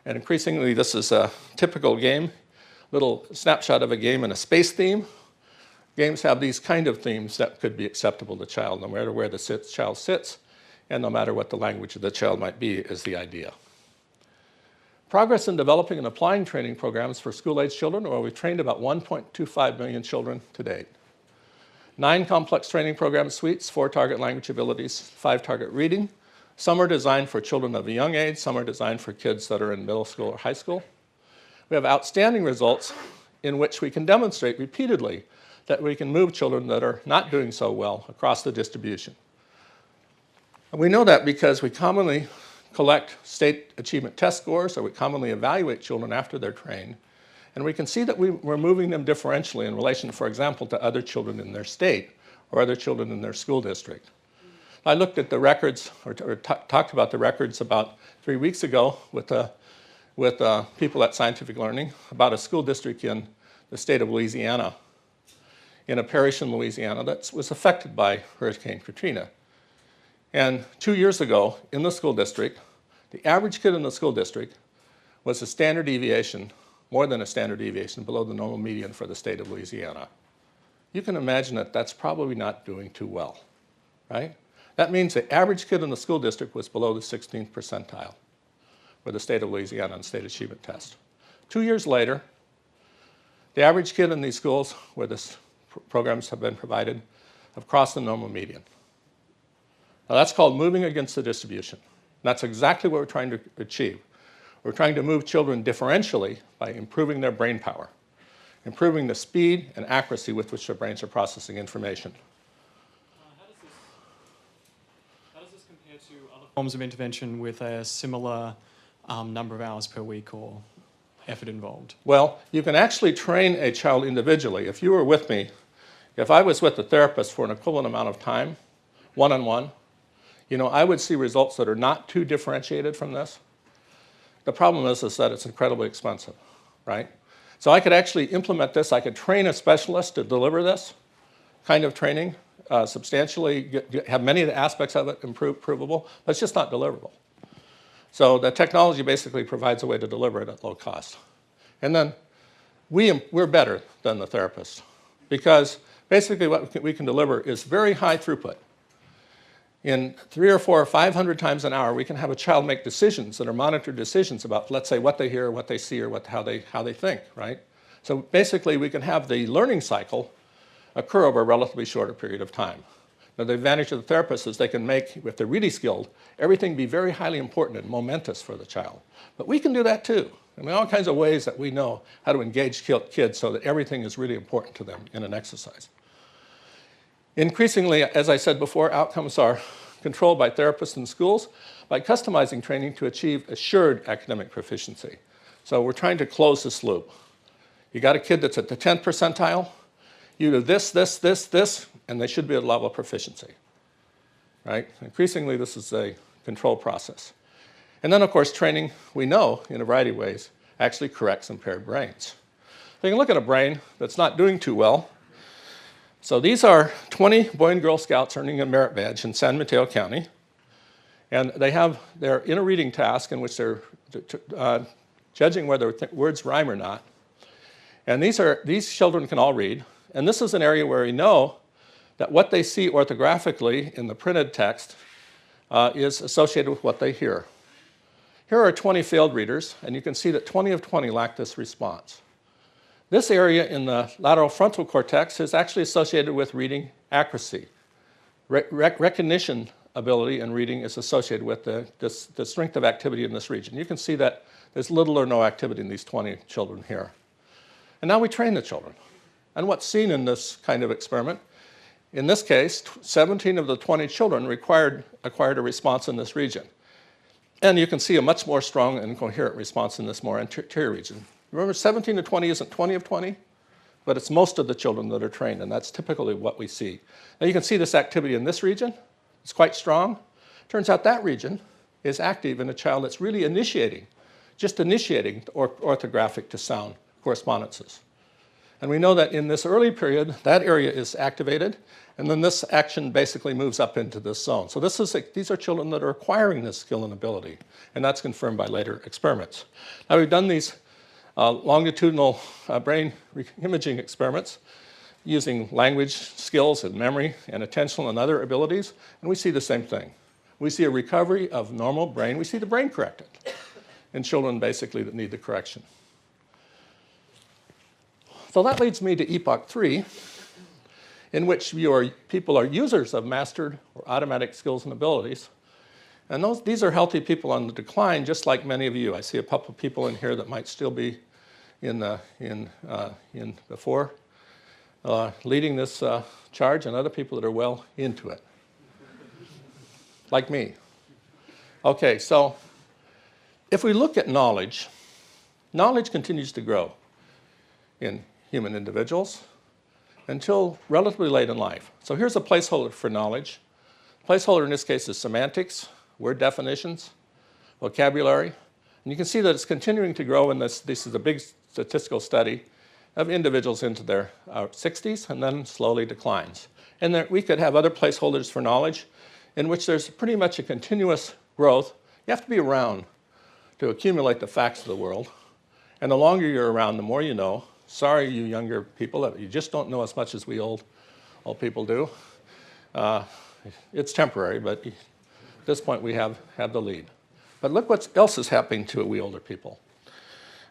B: And increasingly, this is a typical game, little snapshot of a game in a space theme. Games have these kind of themes that could be acceptable to the child, no matter where the child sits, and no matter what the language of the child might be, is the idea. Progress in developing and applying training programs for school-age children, where we've trained about 1.25 million children to date. 9 complex training program suites, 4 target language abilities, 5 target reading. Some are designed for children of a young age, some are designed for kids that are in middle school or high school. We have outstanding results in which we can demonstrate repeatedly that we can move children that are not doing so well across the distribution. And we know that because we commonly collect state achievement test scores, or we commonly evaluate children after they're trained, and we can see that we're moving them differentially in relation, for example, to other children in their state or other children in their school district. I looked at the records, or talked about the records about 3 weeks ago with people at Scientific Learning about a school district in the state of Louisiana, in a parish in Louisiana that was affected by Hurricane Katrina. And 2 years ago, in the school district, the average kid in the school district was a standard deviation, more than a standard deviation, below the normal median for the state of Louisiana. You can imagine that that's probably not doing too well, right? That means the average kid in the school district was below the 16th percentile for the state of Louisiana on state achievement test. 2 years later, the average kid in these schools where these programs have been provided have crossed the normal median. Now that's called moving against the distribution. And that's exactly what we're trying to achieve. We're trying to move children differentially by improving their brain power, improving the speed and accuracy with which their brains are processing information.
C: How does this compare to other forms of intervention with a similar number of hours per week or effort involved?
B: Well, you can actually train a child individually. If you were with me, if I was with the therapist for an equivalent amount of time, one-on-one, I would see results that are not too differentiated from this. The problem is that it's incredibly expensive, right? So I could actually implement this. I could train a specialist to deliver this kind of training, substantially have many of the aspects of it provable, but it's just not deliverable. So the technology basically provides a way to deliver it at low cost. And then we're better than the therapist because basically what we can deliver is very high throughput. In 300 or 400 or 500 times an hour, we can have a child make decisions that are monitored decisions about, let's say, what they hear, what they see, or how they think, right? So basically, we can have the learning cycle occur over a relatively shorter period of time. Now, the advantage of the therapist is they can make, if they're really skilled, everything be very highly important and momentous for the child. But we can do that too. I mean, all kinds of ways that we know how to engage kids so that everything is really important to them in an exercise. Increasingly, as I said before, outcomes are controlled by therapists in schools by customizing training to achieve assured academic proficiency. So we're trying to close this loop. You got a kid that's at the 10th percentile, you do this, this, this, this, and they should be at a level of proficiency, right? Increasingly, this is a controlled process. And then, of course, training, we know, in a variety of ways, actually corrects impaired brains. So you can look at a brain that's not doing too well. So these are 20 Boy and Girl Scouts earning a merit badge in San Mateo County. And they're in a reading task in which they're judging whether words rhyme or not. And these children can all read. And this is an area where we know that what they see orthographically in the printed text is associated with what they hear. Here are 20 failed readers, and you can see that 20 of 20 lack this response. This area in the lateral frontal cortex is actually associated with reading accuracy. Recognition ability and reading is associated with the strength of activity in this region. You can see that there's little or no activity in these 20 children here. And now we train the children. And what's seen in this kind of experiment, in this case, 17 of the 20 children acquired a response in this region. And you can see a much more strong and coherent response in this more anterior region. Remember, 17 to 20 isn't 20 of 20, but it's most of the children that are trained, and that's typically what we see. Now you can see this activity in this region. It's quite strong. Turns out that region is active in a child that's really just initiating orthographic to sound correspondences. And we know that in this early period, that area is activated, and then this action basically moves up into this zone. So these are children that are acquiring this skill and ability, and that's confirmed by later experiments. Now we've done these longitudinal brain imaging experiments using language skills and memory and attentional and other abilities, and we see the same thing. We see a recovery of normal brain. We see the brain corrected in children basically that need the correction. So that leads me to epoch 3, in which people are users of mastered or automatic skills and abilities. And these are healthy people on the decline, just like many of you. I see a couple of people in here that might still be in the fore, leading this charge, and other people that are well into it, like me. Okay, so if we look at knowledge, knowledge continues to grow in human individuals until relatively late in life. So here's a placeholder for knowledge. Placeholder in this case is semantics, word definitions, vocabulary. And you can see that it's continuing to grow in this. This is a big statistical study of individuals into their 60s and then slowly declines. And there, we could have other placeholders for knowledge in which there's pretty much a continuous growth. You have to be around to accumulate the facts of the world. And the longer you're around, the more you know. Sorry, you younger people, you just don't know as much as we old people do. It's temporary, but at this point we have the lead. But look what else is happening to we older people.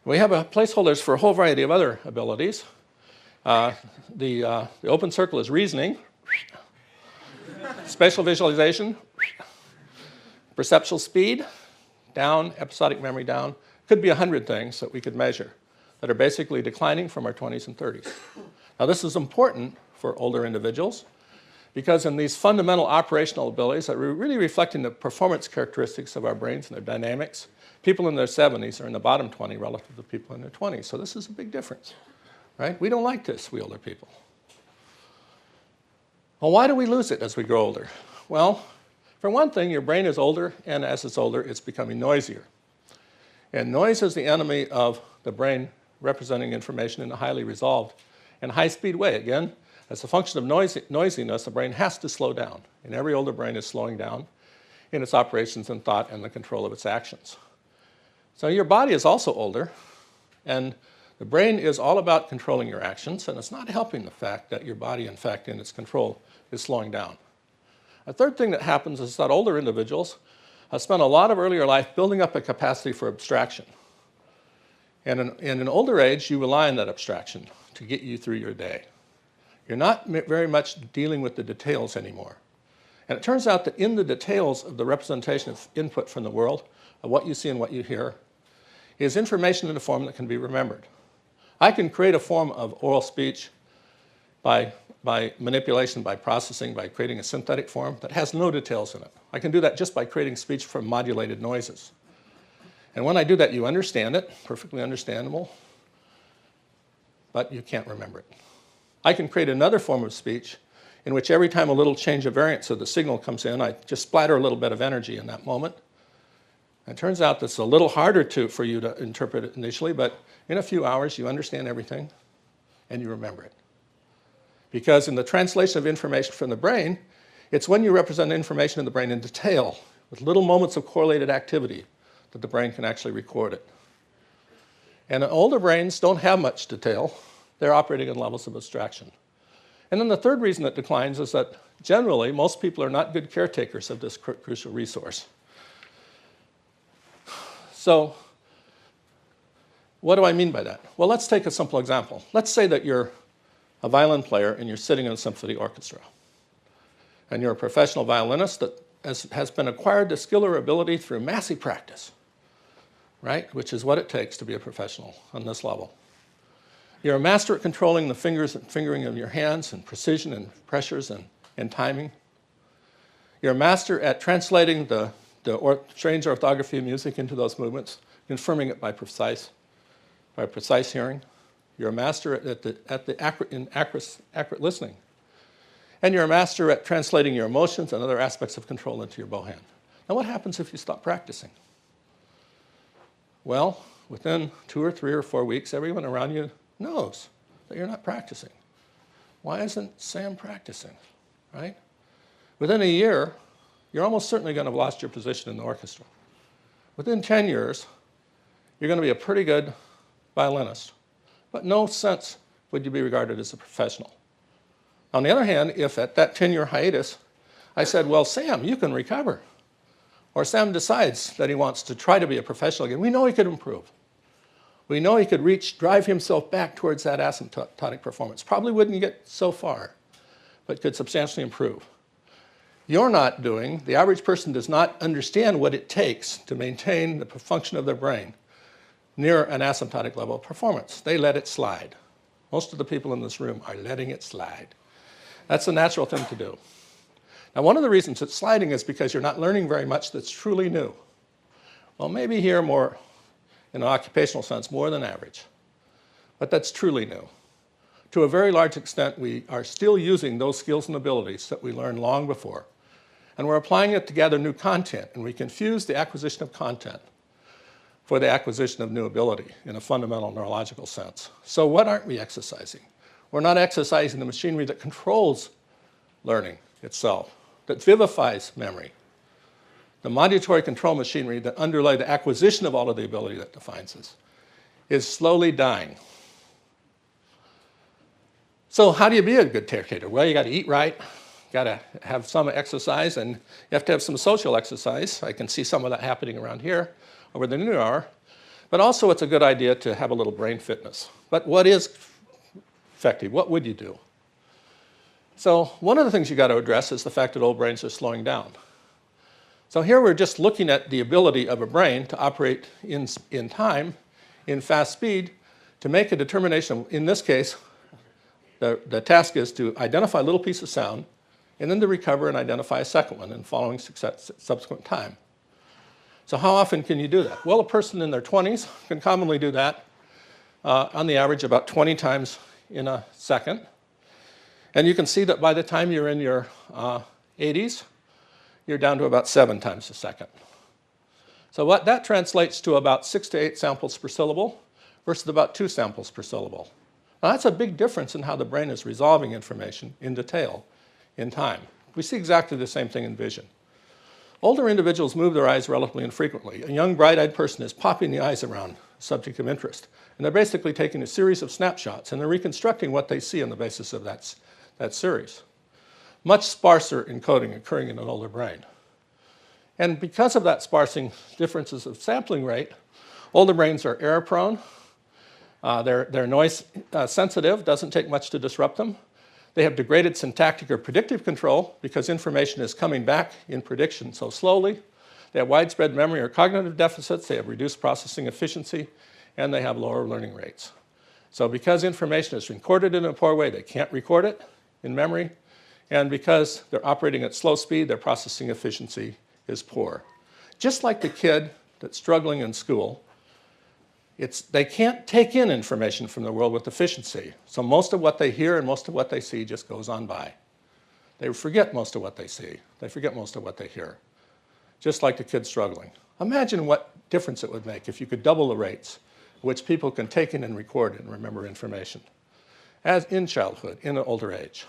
B: We have placeholders for a whole variety of other abilities. The open circle is reasoning, spatial visualization, perceptual speed, down, episodic memory down. Could be 100 things that we could measure that are basically declining from our 20s and 30s. Now this is important for older individuals because in these fundamental operational abilities that are really reflecting the performance characteristics of our brains and their dynamics, people in their 70s are in the bottom 20 relative to people in their 20s. So this is a big difference, right? We don't like this, we older people. Well, why do we lose it as we grow older? Well, for one thing, your brain is older, and as it's older, it's becoming noisier. And noise is the enemy of the brain representing information in a highly resolved and high-speed way. Again, as a function of noisiness, the brain has to slow down. And every older brain is slowing down in its operations and thought and the control of its actions. So your body is also older, and the brain is all about controlling your actions, and it's not helping the fact that your body, in fact, in its control, is slowing down. A third thing that happens is that older individuals have spent a lot of earlier life building up a capacity for abstraction. And in an older age, you rely on that abstraction to get you through your day. You're not very much dealing with the details anymore. And it turns out that in the details of the representation of input from the world, of what you see and what you hear, is information in a form that can be remembered. I can create a form of oral speech by manipulation, by processing, by creating a synthetic form that has no details in it. I can do that just by creating speech from modulated noises. And when I do that, you understand it, perfectly understandable, but you can't remember it. I can create another form of speech in which every time a little change of variance of the signal comes in, I just splatter a little bit of energy in that moment. And it turns out that's a little harder for you to interpret it initially, but in a few hours you understand everything and you remember it. Because in the translation of information from the brain, it's when you represent information in the brain in detail, with little moments of correlated activity, that the brain can actually record it. And older brains don't have much detail. They're operating at levels of abstraction. And then the third reason it declines is that generally, most people are not good caretakers of this crucial resource. So what do I mean by that? Well, let's take a simple example. Let's say that you're a violin player and you're sitting in a symphony orchestra. And you're a professional violinist that has been acquired the skill or ability through massive practice, right? Which is what it takes to be a professional on this level. You're a master at controlling the fingering of your hands and precision and pressures and timing. You're a master at translating the strange orthography of music into those movements, confirming it by precise hearing. You're a master at accurate listening. And you're a master at translating your emotions and other aspects of control into your bow hand. Now what happens if you stop practicing? Well, within 2 or 3 or 4 weeks, everyone around you knows that you're not practicing. Why isn't Sam practicing, right? Within a year, you're almost certainly going to have lost your position in the orchestra. Within 10 years, you're going to be a pretty good violinist, but no sense would you be regarded as a professional. On the other hand, if at that 10-year hiatus, I said, well, Sam, you can recover. Or Sam decides that he wants to try to be a professional again, we know he could improve. We know he could drive himself back towards that asymptotic performance. Probably wouldn't get so far, but could substantially improve. You're not doing, the average person does not understand what it takes to maintain the function of their brain near an asymptotic level of performance. They let it slide. Most of the people in this room are letting it slide. That's a natural thing to do. Now, one of the reasons it's sliding is because you're not learning very much that's truly new. Well, maybe here more, in an occupational sense, more than average. But that's truly new. To a very large extent, we are still using those skills and abilities that we learned long before. And we're applying it to gather new content. And we confuse the acquisition of content for the acquisition of new ability in a fundamental neurological sense. So what aren't we exercising? We're not exercising the machinery that controls learning itself, that vivifies memory. The modulatory control machinery that underlay the acquisition of all of the ability that defines us is slowly dying. So how do you be a good caretaker? Well, you got to eat right, got to have some exercise, and you have to have some social exercise. I can see some of that happening around here over the noon hour. But also it's a good idea to have a little brain fitness. But what is effective? What would you do? So one of the things you got to address is the fact that old brains are slowing down. So here we're just looking at the ability of a brain to operate in time, in fast speed, to make a determination. In this case, the task is to identify a little piece of sound, and then to recover and identify a second one in following subsequent time. So how often can you do that? Well, a person in their 20s can commonly do that on the average about 20 times in a second. And you can see that by the time you're in your 80s, you're down to about 7 times a second. So what that translates to about 6 to 8 samples per syllable versus about 2 samples per syllable. Now that's a big difference in how the brain is resolving information in detail in time. We see exactly the same thing in vision. Older individuals move their eyes relatively infrequently. A young, bright-eyed person is popping the eyes around, subject of interest. And they're basically taking a series of snapshots, and they're reconstructing what they see on the basis of that series. Much sparser encoding occurring in an older brain. And because of that sparsing differences of sampling rate, older brains are error-prone. They're noise sensitive, doesn't take much to disrupt them. They have degraded syntactic or predictive control because information is coming back in prediction so slowly. They have widespread memory or cognitive deficits. They have reduced processing efficiency, and they have lower learning rates. So because information is recorded in a poor way, they can't record it in memory. And because they're operating at slow speed, their processing efficiency is poor. Just like the kid that's struggling in school, they can't take in information from the world with efficiency. So most of what they hear and most of what they see just goes on by. They forget most of what they see. They forget most of what they hear. Just like the kid struggling. Imagine what difference it would make if you could double the rates at which people can take in and record and remember information as in childhood, in an older age.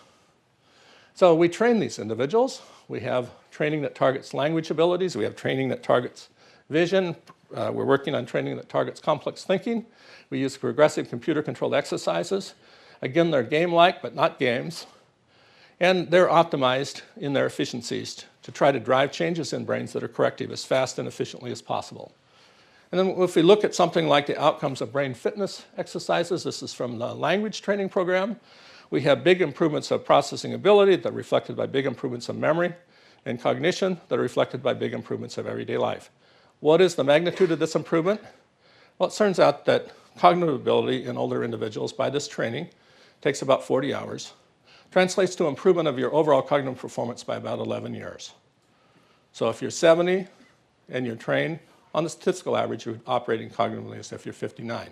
B: So we train these individuals. We have training that targets language abilities. We have training that targets vision. We're working on training that targets complex thinking. We use progressive computer-controlled exercises. Again, they're game-like, but not games. And they're optimized in their efficiencies to try to drive changes in brains that are corrective as fast and efficiently as possible. And then if we look at something like the outcomes of brain fitness exercises, this is from the language training program, we have big improvements of processing ability that are reflected by big improvements of memory and cognition that are reflected by big improvements of everyday life. What is the magnitude of this improvement? Well, it turns out that cognitive ability in older individuals by this training takes about 40 hours, translates to improvement of your overall cognitive performance by about 11 years. So if you're 70 and you're trained, on the statistical average, you're operating cognitively as if you're 59.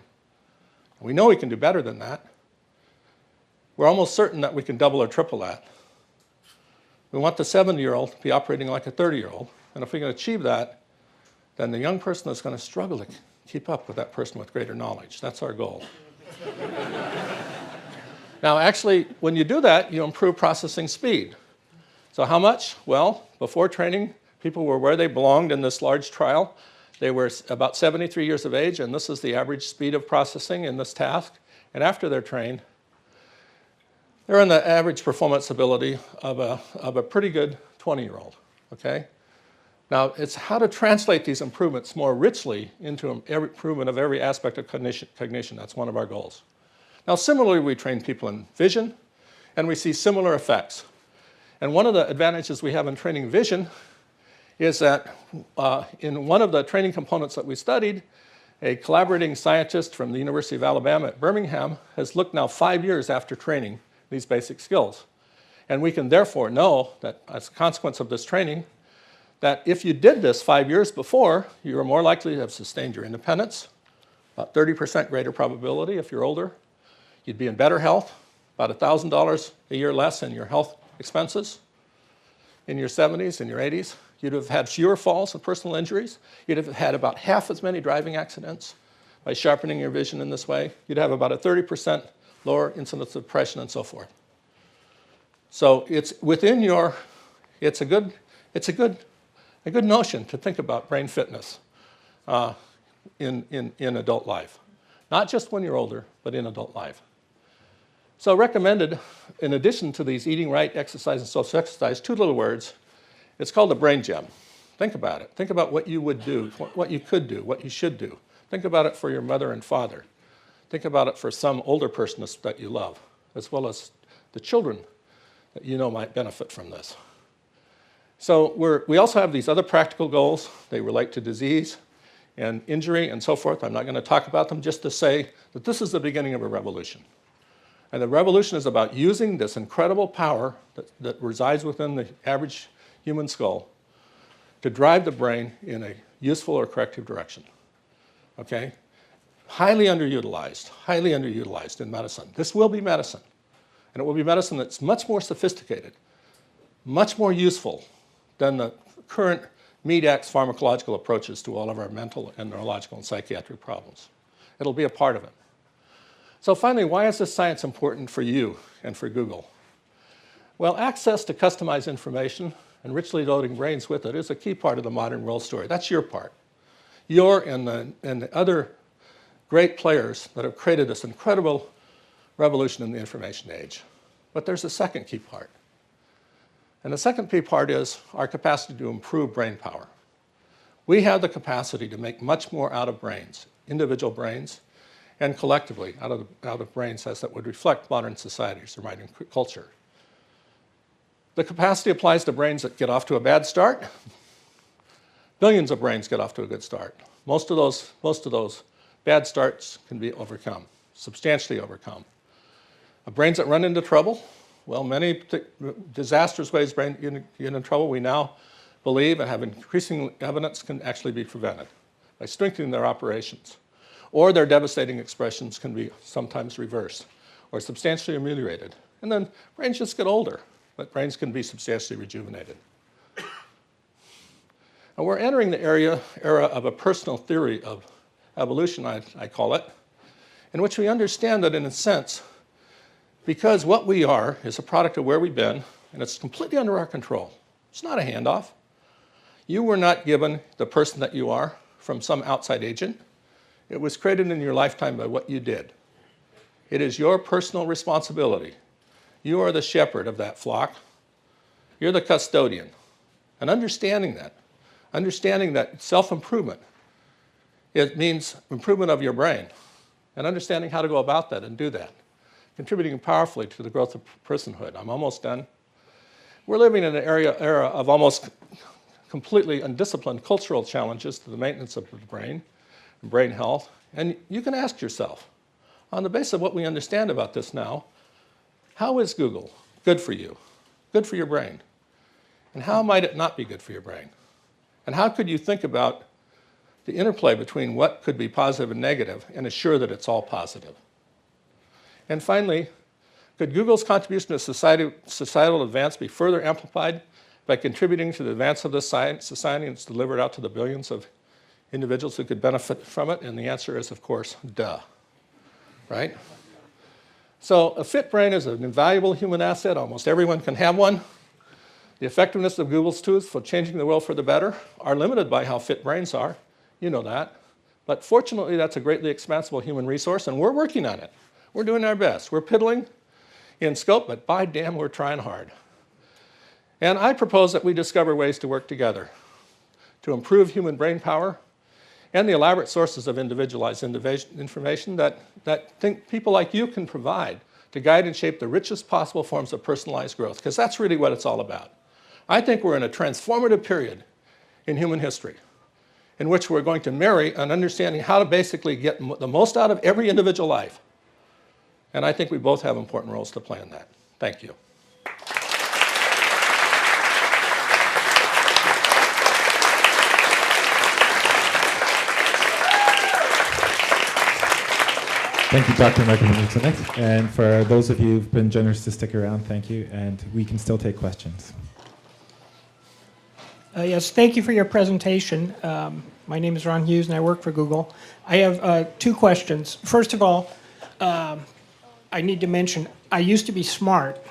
B: We know we can do better than that. We're almost certain that we can double or triple that. We want the 70-year-old to be operating like a 30-year-old, and if we can achieve that, then the young person is going to struggle to keep up with that person with greater knowledge. That's our goal. Now, actually, when you do that, you improve processing speed. So how much? Well, before training, people were where they belonged in this large trial. They were about 73 years of age, and this is the average speed of processing in this task. And after they're trained, they're in the average performance ability of a pretty good 20-year-old, okay? Now, it's how to translate these improvements more richly into improvement of every aspect of cognition. That's one of our goals. Now, similarly, we train people in vision, and we see similar effects. And one of the advantages we have in training vision is that in one of the training components that we studied, a collaborating scientist from the University of Alabama at Birmingham has looked now 5 years after training these basic skills. And we can therefore know that as a consequence of this training, that if you did this 5 years before, you are more likely to have sustained your independence, about 30% greater probability if you're older. You'd be in better health, about $1,000 a year less in your health expenses. In your 70s and your 80s, you'd have had fewer falls and personal injuries. You'd have had about half as many driving accidents by sharpening your vision in this way. You'd have about a 30% lower incidence of depression and so forth. So it's within your, it's a good notion to think about brain fitness in adult life. Not just when you're older, but in adult life. So recommended, in addition to these eating right, exercise, and social exercise, 2 little words. It's called the brain gem. Think about it. Think about what you would do, what you could do, what you should do Think about it for your mother and father. Think about it for some older person that you love, as well as the children that you know might benefit from this. So we also have these other practical goals. They relate to disease and injury and so forth. I'm not going to talk about them, just to say that this is the beginning of a revolution. And the revolution is about using this incredible power that resides within the average human skull to drive the brain in a useful or corrective direction. Okay? Highly underutilized in medicine. This will be medicine. And it will be medicine that's much more sophisticated, much more useful than the current MEDAX pharmacological approaches to all of our mental and neurological and psychiatric problems. It'll be a part of it. So finally, why is this science important for you and for Google? Well, access to customized information and richly loading brains with it is a key part of the modern world story. That's your part. You're and the other great players that have created this incredible revolution in the information age. But there's a second key part. And the second key part is our capacity to improve brain power. We have the capacity to make much more out of brains, individual brains, and collectively out of brains as that would reflect modern societies or modern culture. The capacity applies to brains that get off to a bad start. Billions of brains get off to a good start. Most of those bad starts can be overcome, substantially overcome. Brains that run into trouble, well, many disastrous ways brains get into trouble, we now believe and have increasing evidence can actually be prevented by strengthening their operations. Or their devastating expressions can be sometimes reversed or substantially ameliorated. And then brains just get older, but brains can be substantially rejuvenated. And we're entering the era of a personal theory of evolution, I call it, in which we understand that in a sense, because what we are is a product of where we've been, and it's completely under our control. It's not a handoff. You were not given the person that you are from some outside agent. It was created in your lifetime by what you did. It is your personal responsibility. You are the shepherd of that flock. You're the custodian. And understanding that self-improvement, it means improvement of your brain, and understanding how to go about that and do that, contributing powerfully to the growth of personhood. I'm almost done. We're living in an era of almost completely undisciplined cultural challenges to the maintenance of the brain and brain health. And you can ask yourself, on the basis of what we understand about this now, how is Google good for you, good for your brain? And how might it not be good for your brain? And how could you think about the interplay between what could be positive and negative and assure that it's all positive? And finally, could Google's contribution to societal advance be further amplified by contributing to the advance of this society and it's delivered out to the billions of individuals who could benefit from it? And the answer is, of course, duh, right? So a fit brain is an invaluable human asset. Almost everyone can have one. The effectiveness of Google's tools for changing the world for the better are limited by how fit brains are. You know that. But fortunately, that's a greatly expansible human resource, and we're working on it. We're doing our best. We're piddling in scope, but by damn, we're trying hard. And I propose that we discover ways to work together to improve human brain power and the elaborate sources of individualized information that people like you can provide to guide and shape the richest possible forms of personalized growth, because that's really what it's all about. I think we're in a transformative period in human history in which we're going to marry an understanding how to basically get the most out of every individual life. And I think we both have important roles to play in that. Thank you.
A: Thank you, Dr. Mark. And for those of you who've been generous to stick around, thank you. And we can still take questions.
D: Yes, thank you for your presentation. My name is Ron Hughes, and I work for Google. I have two questions. First of all, I need to mention, I used to be smart.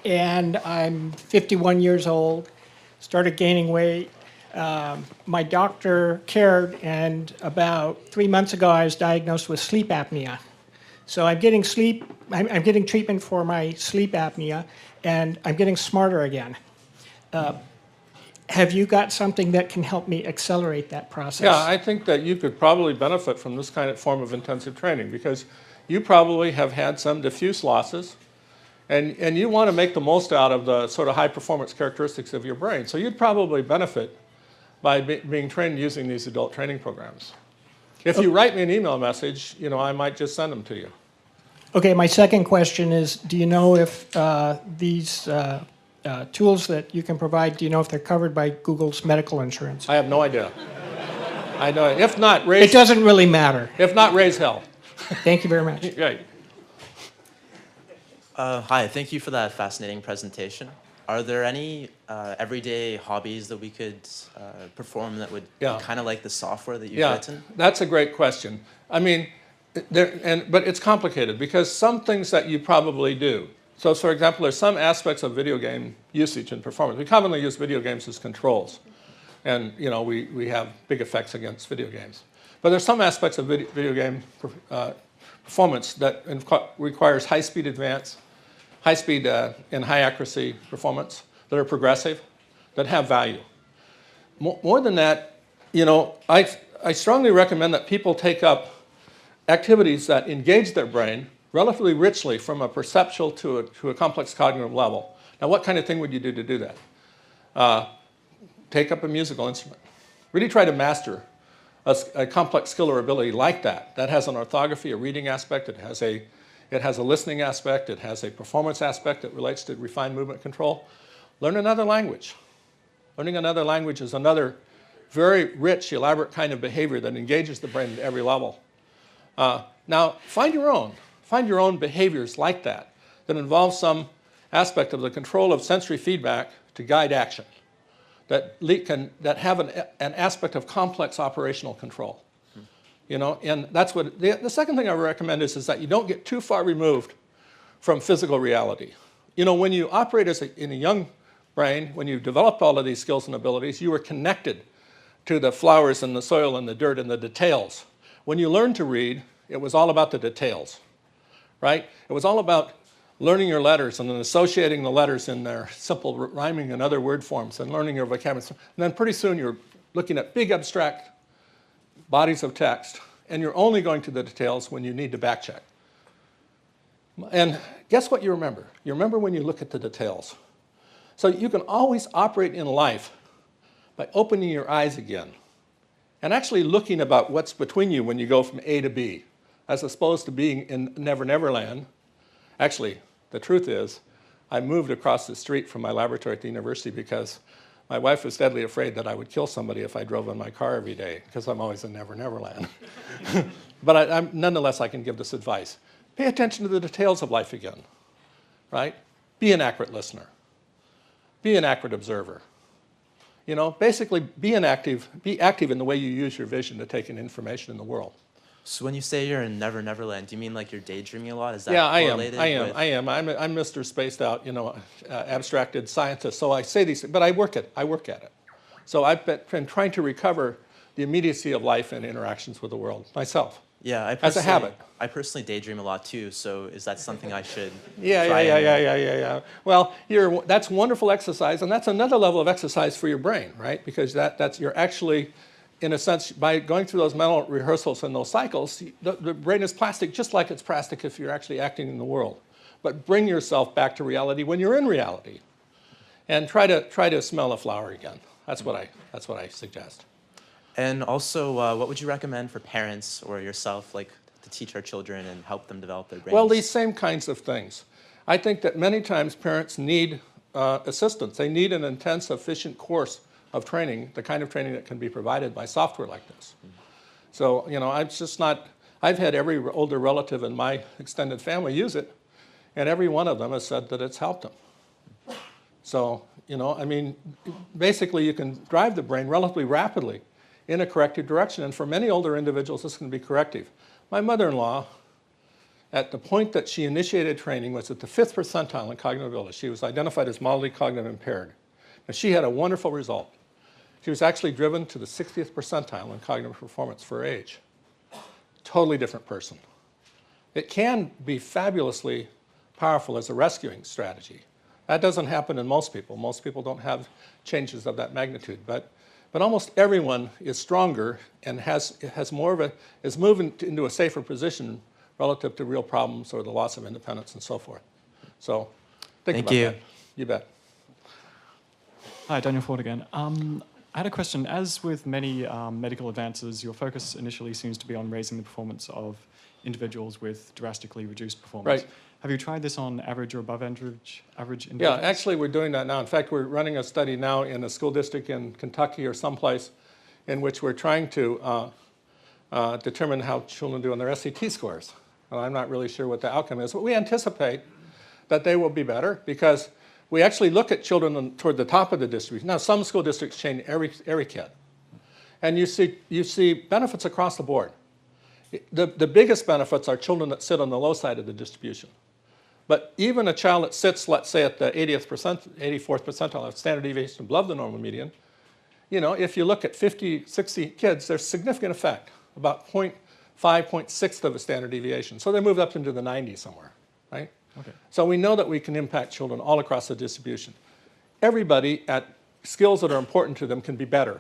D: And I'm 51 years old, started gaining weight. My doctor cared, and about 3 months ago, I was diagnosed with sleep apnea. So I'm getting treatment for my sleep apnea, and I'm getting smarter again. Have you got something that can help me accelerate that process?
B: Yeah, I think that you could probably benefit from this kind of form of intensive training because you probably have had some diffuse losses and you want to make the most out of the sort of high performance characteristics of your brain. So you'd probably benefit by being trained using these adult training programs. If you write me an email message, you know, I might just send them to you.
D: Okay, my second question is, do you know if these tools that you can provide, do you know if they're covered by Google's medical insurance?
B: I have no idea. I know. If not, raise.
D: It doesn't really matter.
B: If not, raise hell.
D: Thank you very much.
B: Right.
E: Hi, thank you for that fascinating presentation. Are there any everyday hobbies that we could perform that would be kind of like the software that you've written?
B: That's a great question. I mean, but it's complicated because some things that you probably do. So, for example, there's some aspects of video game usage and performance. We commonly use video games as controls, and you know we have big effects against video games. But there's some aspects of video game performance that requires high-speed advance, high-speed and high-accuracy performance that are progressive, that have value. More than that, you know, I strongly recommend that people take up activities that engage their brain relatively richly from a perceptual to a complex cognitive level. Now, what kind of thing would you do to do that? Take up a musical instrument. Really try to master a complex skill or ability like that. That has an orthography, a reading aspect. It has a listening aspect. It has a performance aspect that relates to refined movement control. Learn another language. Learning another language is another very rich, elaborate kind of behavior that engages the brain at every level. Now, find your own behaviors like that involve some aspect of the control of sensory feedback to guide action, that have an aspect of complex operational control. You know, and that's what the second thing I would recommend is that you don't get too far removed from physical reality. You know, when you operate in a young brain, when you've developed all of these skills and abilities, you are connected to the flowers and the soil and the dirt and the details. When you learned to read, it was all about the details, right? It was all about learning your letters and then associating the letters in their simple rhyming and other word forms and learning your vocabulary. And then pretty soon you're looking at big abstract bodies of text, and you're only going to the details when you need to backcheck. And guess what you remember? You remember when you look at the details. So you can always operate in life by opening your eyes again and actually looking about what's between you when you go from A to B, as opposed to being in Never Never Land. Actually, the truth is, I moved across the street from my laboratory at the university because my wife was deadly afraid that I would kill somebody if I drove in my car every day, because I'm always in Never Never Land. But nonetheless, I can give this advice. Pay attention to the details of life again, right? Be an accurate listener. Be an accurate observer. You know, basically be active in the way you use your vision to take in information in the world.
E: So when you say you're in Never Never Land, do you mean like you're daydreaming a lot? Is that
B: correlated? I am. I'm Mr. Spaced Out, you know, abstracted scientist. So I say these things, but I work at it. So I've been trying to recover the immediacy of life and interactions with the world myself.
E: Yeah,
B: as a habit.
E: I personally daydream a lot too. So is that something I should?
B: Yeah. Well, that's wonderful exercise, and that's another level of exercise for your brain, right? Because you're actually, in a sense, by going through those mental rehearsals and those cycles, the brain is plastic, just like it's plastic if you're actually acting in the world. But bring yourself back to reality when you're in reality, and try to smell a flower again. That's what I suggest.
E: And also, what would you recommend for parents or yourself, like to teach our children and help them develop their brains?
B: Well, these same kinds of things. I think that many times parents need assistance. They need an intense, efficient course of training, the kind of training that can be provided by software like this. So, you know, I've had every older relative in my extended family use it, and every one of them has said that it's helped them. So, you know, I mean, basically you can drive the brain relatively rapidly in a corrective direction, and for many older individuals this can be corrective. My mother-in-law, at the point that she initiated training, was at the 5th percentile in cognitive ability. She was identified as mildly cognitive impaired. And she had a wonderful result. She was actually driven to the 60th percentile in cognitive performance for her age. Totally different person. It can be fabulously powerful as a rescuing strategy, That doesn't happen in most people. Most people don't have changes of that magnitude. But almost everyone is stronger and has more of is moving into a safer position relative to real problems or the loss of independence and so forth. So think about that. You bet.
C: Hi, Daniel Ford again. I had a question. As with many medical advances, your focus initially seems to be on raising the performance of individuals with drastically reduced performance.
B: Right.
C: Have you tried this on average or above average individuals?
B: Yeah, actually we're doing that now. In fact, we're running a study now in a school district in Kentucky or someplace in which we're trying to determine how children do on their SAT scores. Well, I'm not really sure what the outcome is, but we anticipate that they will be better because we actually look at children toward the top of the distribution. Now, some school districts train every kid, and you see benefits across the board. The biggest benefits are children that sit on the low side of the distribution. But even a child that sits, let's say, at the 84th percentile of standard deviation above the normal median, you know, if you look at 50, 60 kids, there's significant effect, about 0.5, 0.6 of a standard deviation. So they move up into the 90s somewhere, right?
C: Okay.
B: So we know that we can impact children all across the distribution. Everybody at skills that are important to them can be better.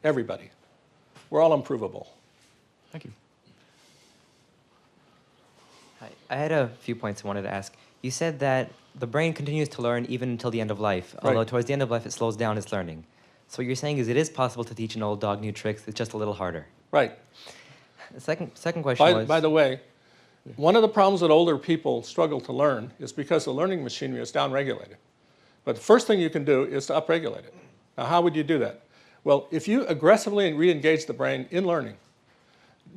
B: Everybody. We're all improvable.
C: Thank you.
F: Hi. I had a few points I wanted to ask. You said that the brain continues to learn even until the end of life, although towards the end of life it slows down its learning. So what you're saying is it is possible to teach an old dog new tricks, it's just a little harder.
B: Right.
F: The second question was...
B: By the way, one of the problems that older people struggle to learn is because the learning machinery is downregulated. But the first thing you can do is to upregulate it. Now, how would you do that? Well, if you aggressively re-engage the brain in learning,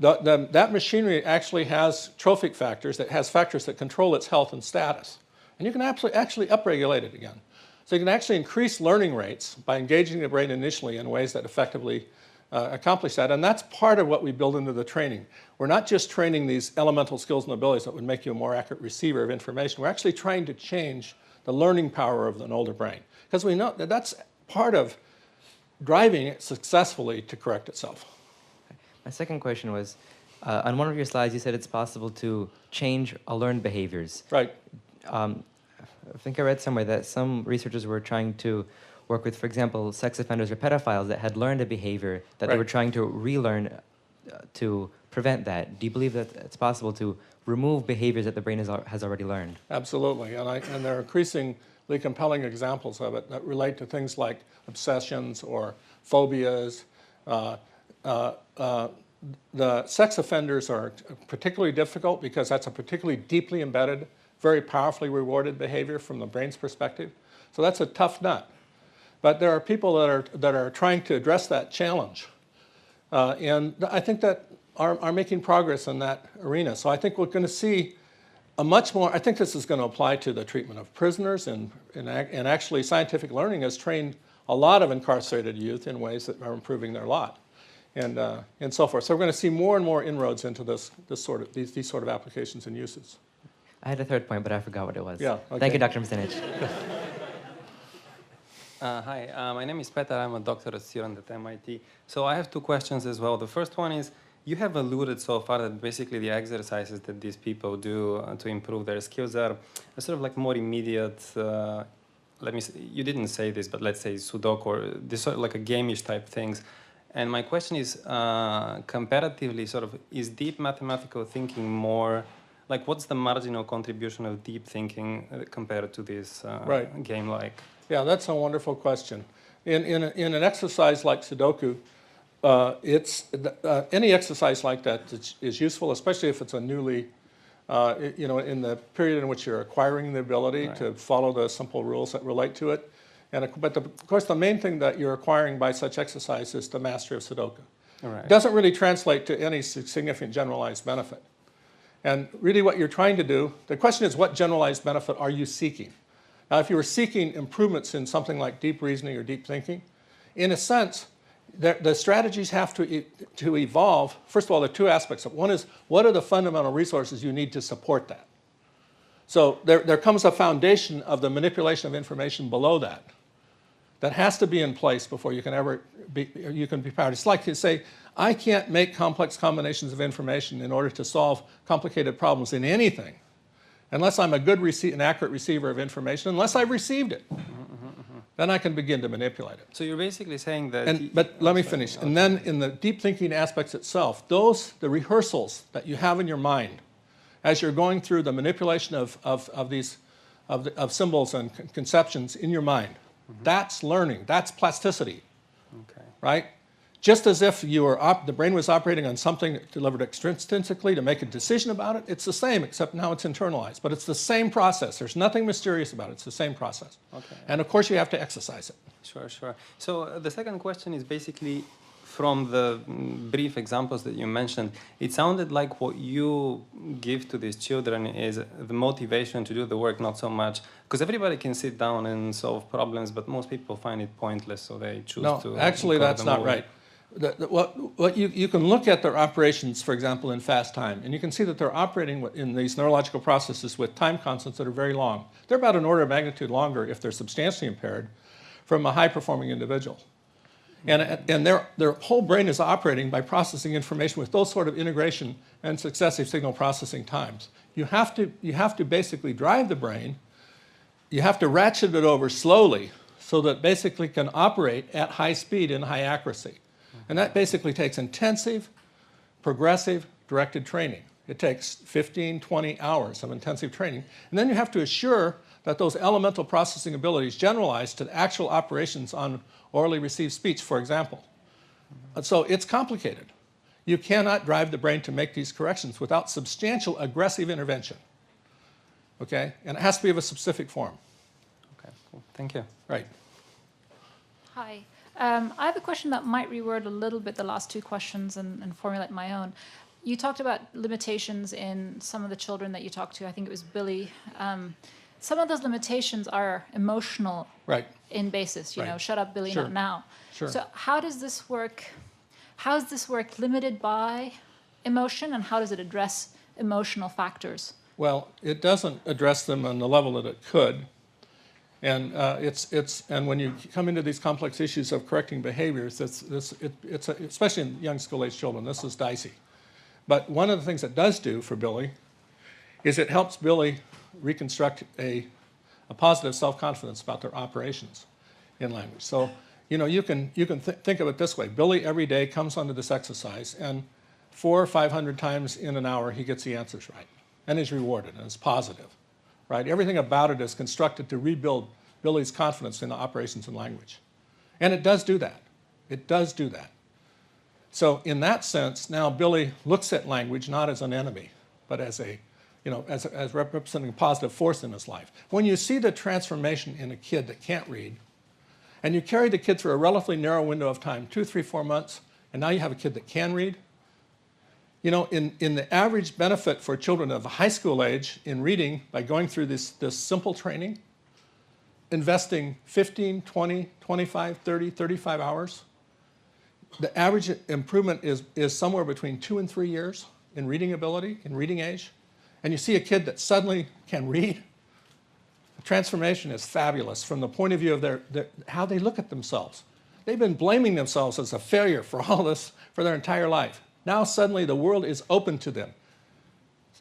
B: that machinery actually has trophic factors, that has factors that control its health and status. And you can actually upregulate it again. So you can actually increase learning rates by engaging the brain initially in ways that effectively accomplish that. And that's part of what we build into the training. We're not just training these elemental skills and abilities that would make you a more accurate receiver of information. We're actually trying to change the learning power of an older brain. Because we know that that's part of driving it successfully to correct itself.
F: My second question was, on one of your slides you said it's possible to change learned behaviors.
B: Right.
F: I think I read somewhere that some researchers were trying to work with, for example, sex offenders or pedophiles that had learned a behavior that they were trying to relearn to prevent that. Do you believe that it's possible to remove behaviors that the brain has already learned?
B: Absolutely, and there are increasingly compelling examples of it that relate to things like obsessions or phobias. The sex offenders are particularly difficult because that's a particularly deeply embedded, very powerfully rewarded behavior from the brain's perspective. So that's a tough nut. But there are people that are trying to address that challenge. And I think that are making progress in that arena. So I think we're going to see a much more, I think this is going to apply to the treatment of prisoners, and actually scientific learning has trained a lot of incarcerated youth in ways that are improving their lot, and so forth. So we're going to see more and more inroads into these sort of applications and uses.
F: I had a third point, but I forgot what it was.
B: Yeah, okay.
F: Thank you, Dr. Mrstinic.
G: Hi, my name is Petar. I'm a doctoral student at MIT. So I have two questions as well. The first one is, you have alluded so far that basically the exercises that these people do to improve their skills are sort of like more immediate, let me say, you didn't say this, but let's say Sudoku or this sort of like a game-ish type things. And my question is, comparatively, sort of, is deep mathematical thinking more, like what's the marginal contribution of deep thinking compared to this game-like?
B: Yeah, that's a wonderful question. In an exercise like Sudoku, any exercise like that is useful, especially if it's a newly, in the period in which you're acquiring the ability to follow the simple rules that relate to it. But of course, the main thing that you're acquiring by such exercise is the mastery of Sudoku. It doesn't really translate to any significant generalized benefit. And really what you're trying to do, the question is, what generalized benefit are you seeking? Now, if you were seeking improvements in something like deep reasoning or deep thinking, in a sense, the strategies have to evolve. First of all, there are two aspects. One is, what are the fundamental resources you need to support that? So there comes a foundation of the manipulation of information below that has to be in place before you can be powered. It's like to say, I can't make complex combinations of information in order to solve complicated problems in anything unless I'm a good and accurate receiver of information, unless I've received it. Then I can begin to manipulate it.
G: So you're basically saying that...
B: But let me finish. And then in the deep thinking aspects itself, the rehearsals that you have in your mind as you're going through the manipulation of symbols and conceptions in your mind, that's learning, that's plasticity, right? Just as if the brain was operating on something delivered extrinsically to make a decision about it, it's the same, except now it's internalized. But it's the same process. There's nothing mysterious about it. It's the same process.
G: Okay.
B: And of course, you have to exercise it.
G: Sure, sure. So the second question is basically from the brief examples that you mentioned, it sounded like what you give to these children is the motivation to do the work, not so much, because everybody can sit down and solve problems, but most people find it pointless, so they choose to...
B: No, actually, that's not right. What you can look at their operations, for example, in fast time, and you can see that they're operating in these neurological processes with time constants that are very long. They're about an order of magnitude longer if they're substantially impaired from a high-performing individual. And their whole brain is operating by processing information with those sort of integration and successive signal processing times. You have to basically drive the brain. You have to ratchet it over slowly so that it basically can operate at high speed and high accuracy. And that basically takes intensive, progressive, directed training. It takes 15, 20 hours of intensive training. And then you have to assure that those elemental processing abilities generalize to the actual operations on orally received speech, for example. And so it's complicated. You cannot drive the brain to make these corrections without substantial aggressive intervention. Okay? And it has to be of a specific form.
G: Okay, cool. Thank you.
B: Right.
H: Hi. I have a question that might reword a little bit the last two questions and formulate my own. You talked about limitations in some of the children that you talked to. I think it was Billy. Some of those limitations are emotional in basis. You know, shut up, Billy, not now.
B: Sure.
H: So how does this work? How is this work limited by emotion, and how does it address emotional factors?
B: Well, it doesn't address them on the level that it could. And and when you come into these complex issues of correcting behaviors, especially in young school-age children, this is dicey. But one of the things it does do for Billy is it helps Billy reconstruct a positive self-confidence about their operations in language. So, you know, you can think of it this way. Billy every day comes onto this exercise, and 400 or 500 times in an hour he gets the answers right, and is rewarded, and it's positive. Right? Everything about it is constructed to rebuild Billy's confidence in the operations in language. And it does do that. It does do that. So in that sense, now Billy looks at language not as an enemy, but as as representing a positive force in his life. When you see the transformation in a kid that can't read, and you carry the kid through a relatively narrow window of time, 2, 3, 4 months, and now you have a kid that can read, you know, in the average benefit for children of high school age in reading by going through this simple training, investing 15, 20, 25, 30, 35 hours, the average improvement is somewhere between 2 and 3 years in reading ability, in reading age. And you see a kid that suddenly can read, the transformation is fabulous from the point of view of how they look at themselves. They've been blaming themselves as a failure for all this for their entire life. Now suddenly the world is open to them.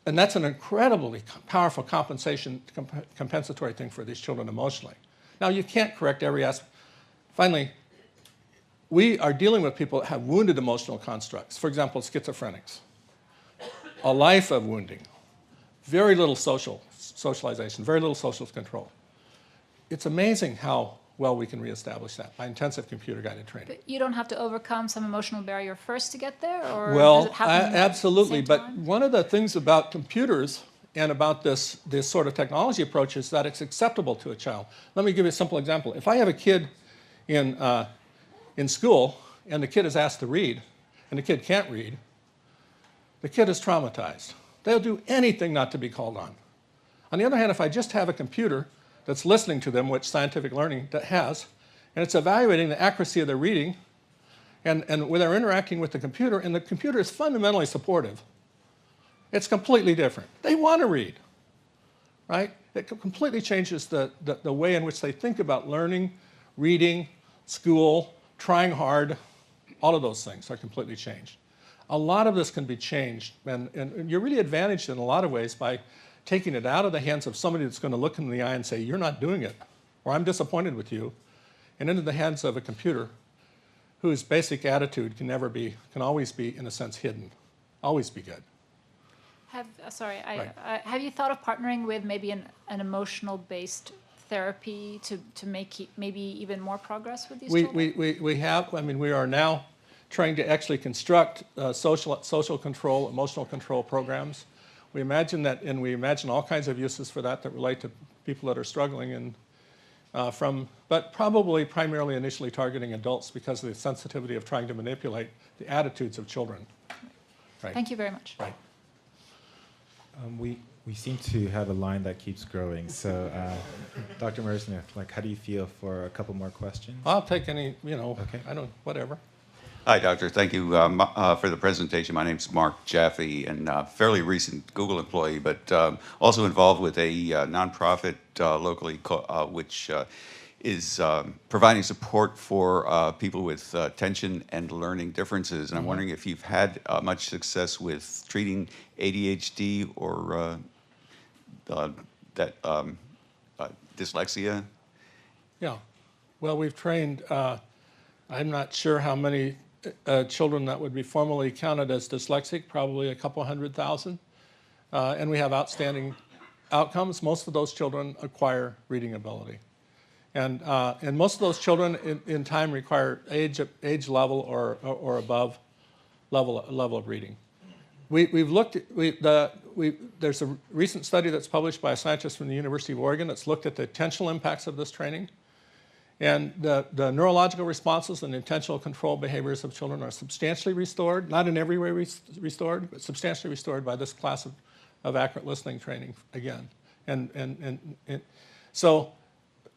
B: And that's an incredibly powerful compensatory thing for these children emotionally. Now you can't correct every aspect. Finally, we are dealing with people that have wounded emotional constructs. For example, schizophrenics. A life of wounding. Very little socialization, very little social control. It's amazing how well we can reestablish that by intensive computer-guided training.
H: But you don't have to overcome some emotional barrier first to get there, or
B: well,
H: does it happen
B: absolutely.
H: at the same
B: But
H: time?
B: one of the things about computers and about this sort of technology approach is that it's acceptable to a child. Let me give you a simple example. If I have a kid in school and the kid is asked to read and the kid can't read, the kid is traumatized. They'll do anything not to be called on. On the other hand, if I just have a computer that's listening to them, which scientific learning has, and it's evaluating the accuracy of their reading, and when they're interacting with the computer, and the computer is fundamentally supportive, it's completely different. They want to read, right? It completely changes the way in which they think about learning, reading, school, trying hard. All of those things are completely changed. A lot of this can be changed, and you're really advantaged in a lot of ways by taking it out of the hands of somebody that's going to look in the eye and say, you're not doing it, or I'm disappointed with you, and into the hands of a computer whose basic attitude can always be, in a sense, hidden, always be good.
H: Have you thought of partnering with maybe an emotional-based therapy to make maybe even more progress with these children?
B: We have. I mean, we are now trying to actually construct social control, emotional control programs. We imagine that, and we imagine all kinds of uses for that relate to people that are struggling, and but probably primarily initially targeting adults because of the sensitivity of trying to manipulate the attitudes of children. Right.
H: Thank you very much.
B: Right.
A: We seem to have a line that keeps growing. So, Dr. Mersnich, how do you feel for a couple more questions?
B: I'll take any,
A: Okay.
B: Whatever.
I: Hi, Doctor. Thank you for the presentation. My name's Mark Jaffe, and fairly recent Google employee, but also involved with a nonprofit locally, which is providing support for people with attention and learning differences. And I'm wondering if you've had much success with treating ADHD or dyslexia.
B: Yeah. Well, we've trained, I'm not sure how many children that would be formally counted as dyslexic, probably a couple 100,000. And we have outstanding outcomes. Most of those children acquire reading ability. And most of those children in time require age level or above level of reading. We've looked at, there's a recent study that's published by a scientist from the University of Oregon that's looked at the attentional impacts of this training. And the neurological responses and intentional control behaviors of children are substantially restored, not in every way restored, but substantially restored by this class of accurate listening training again. And so,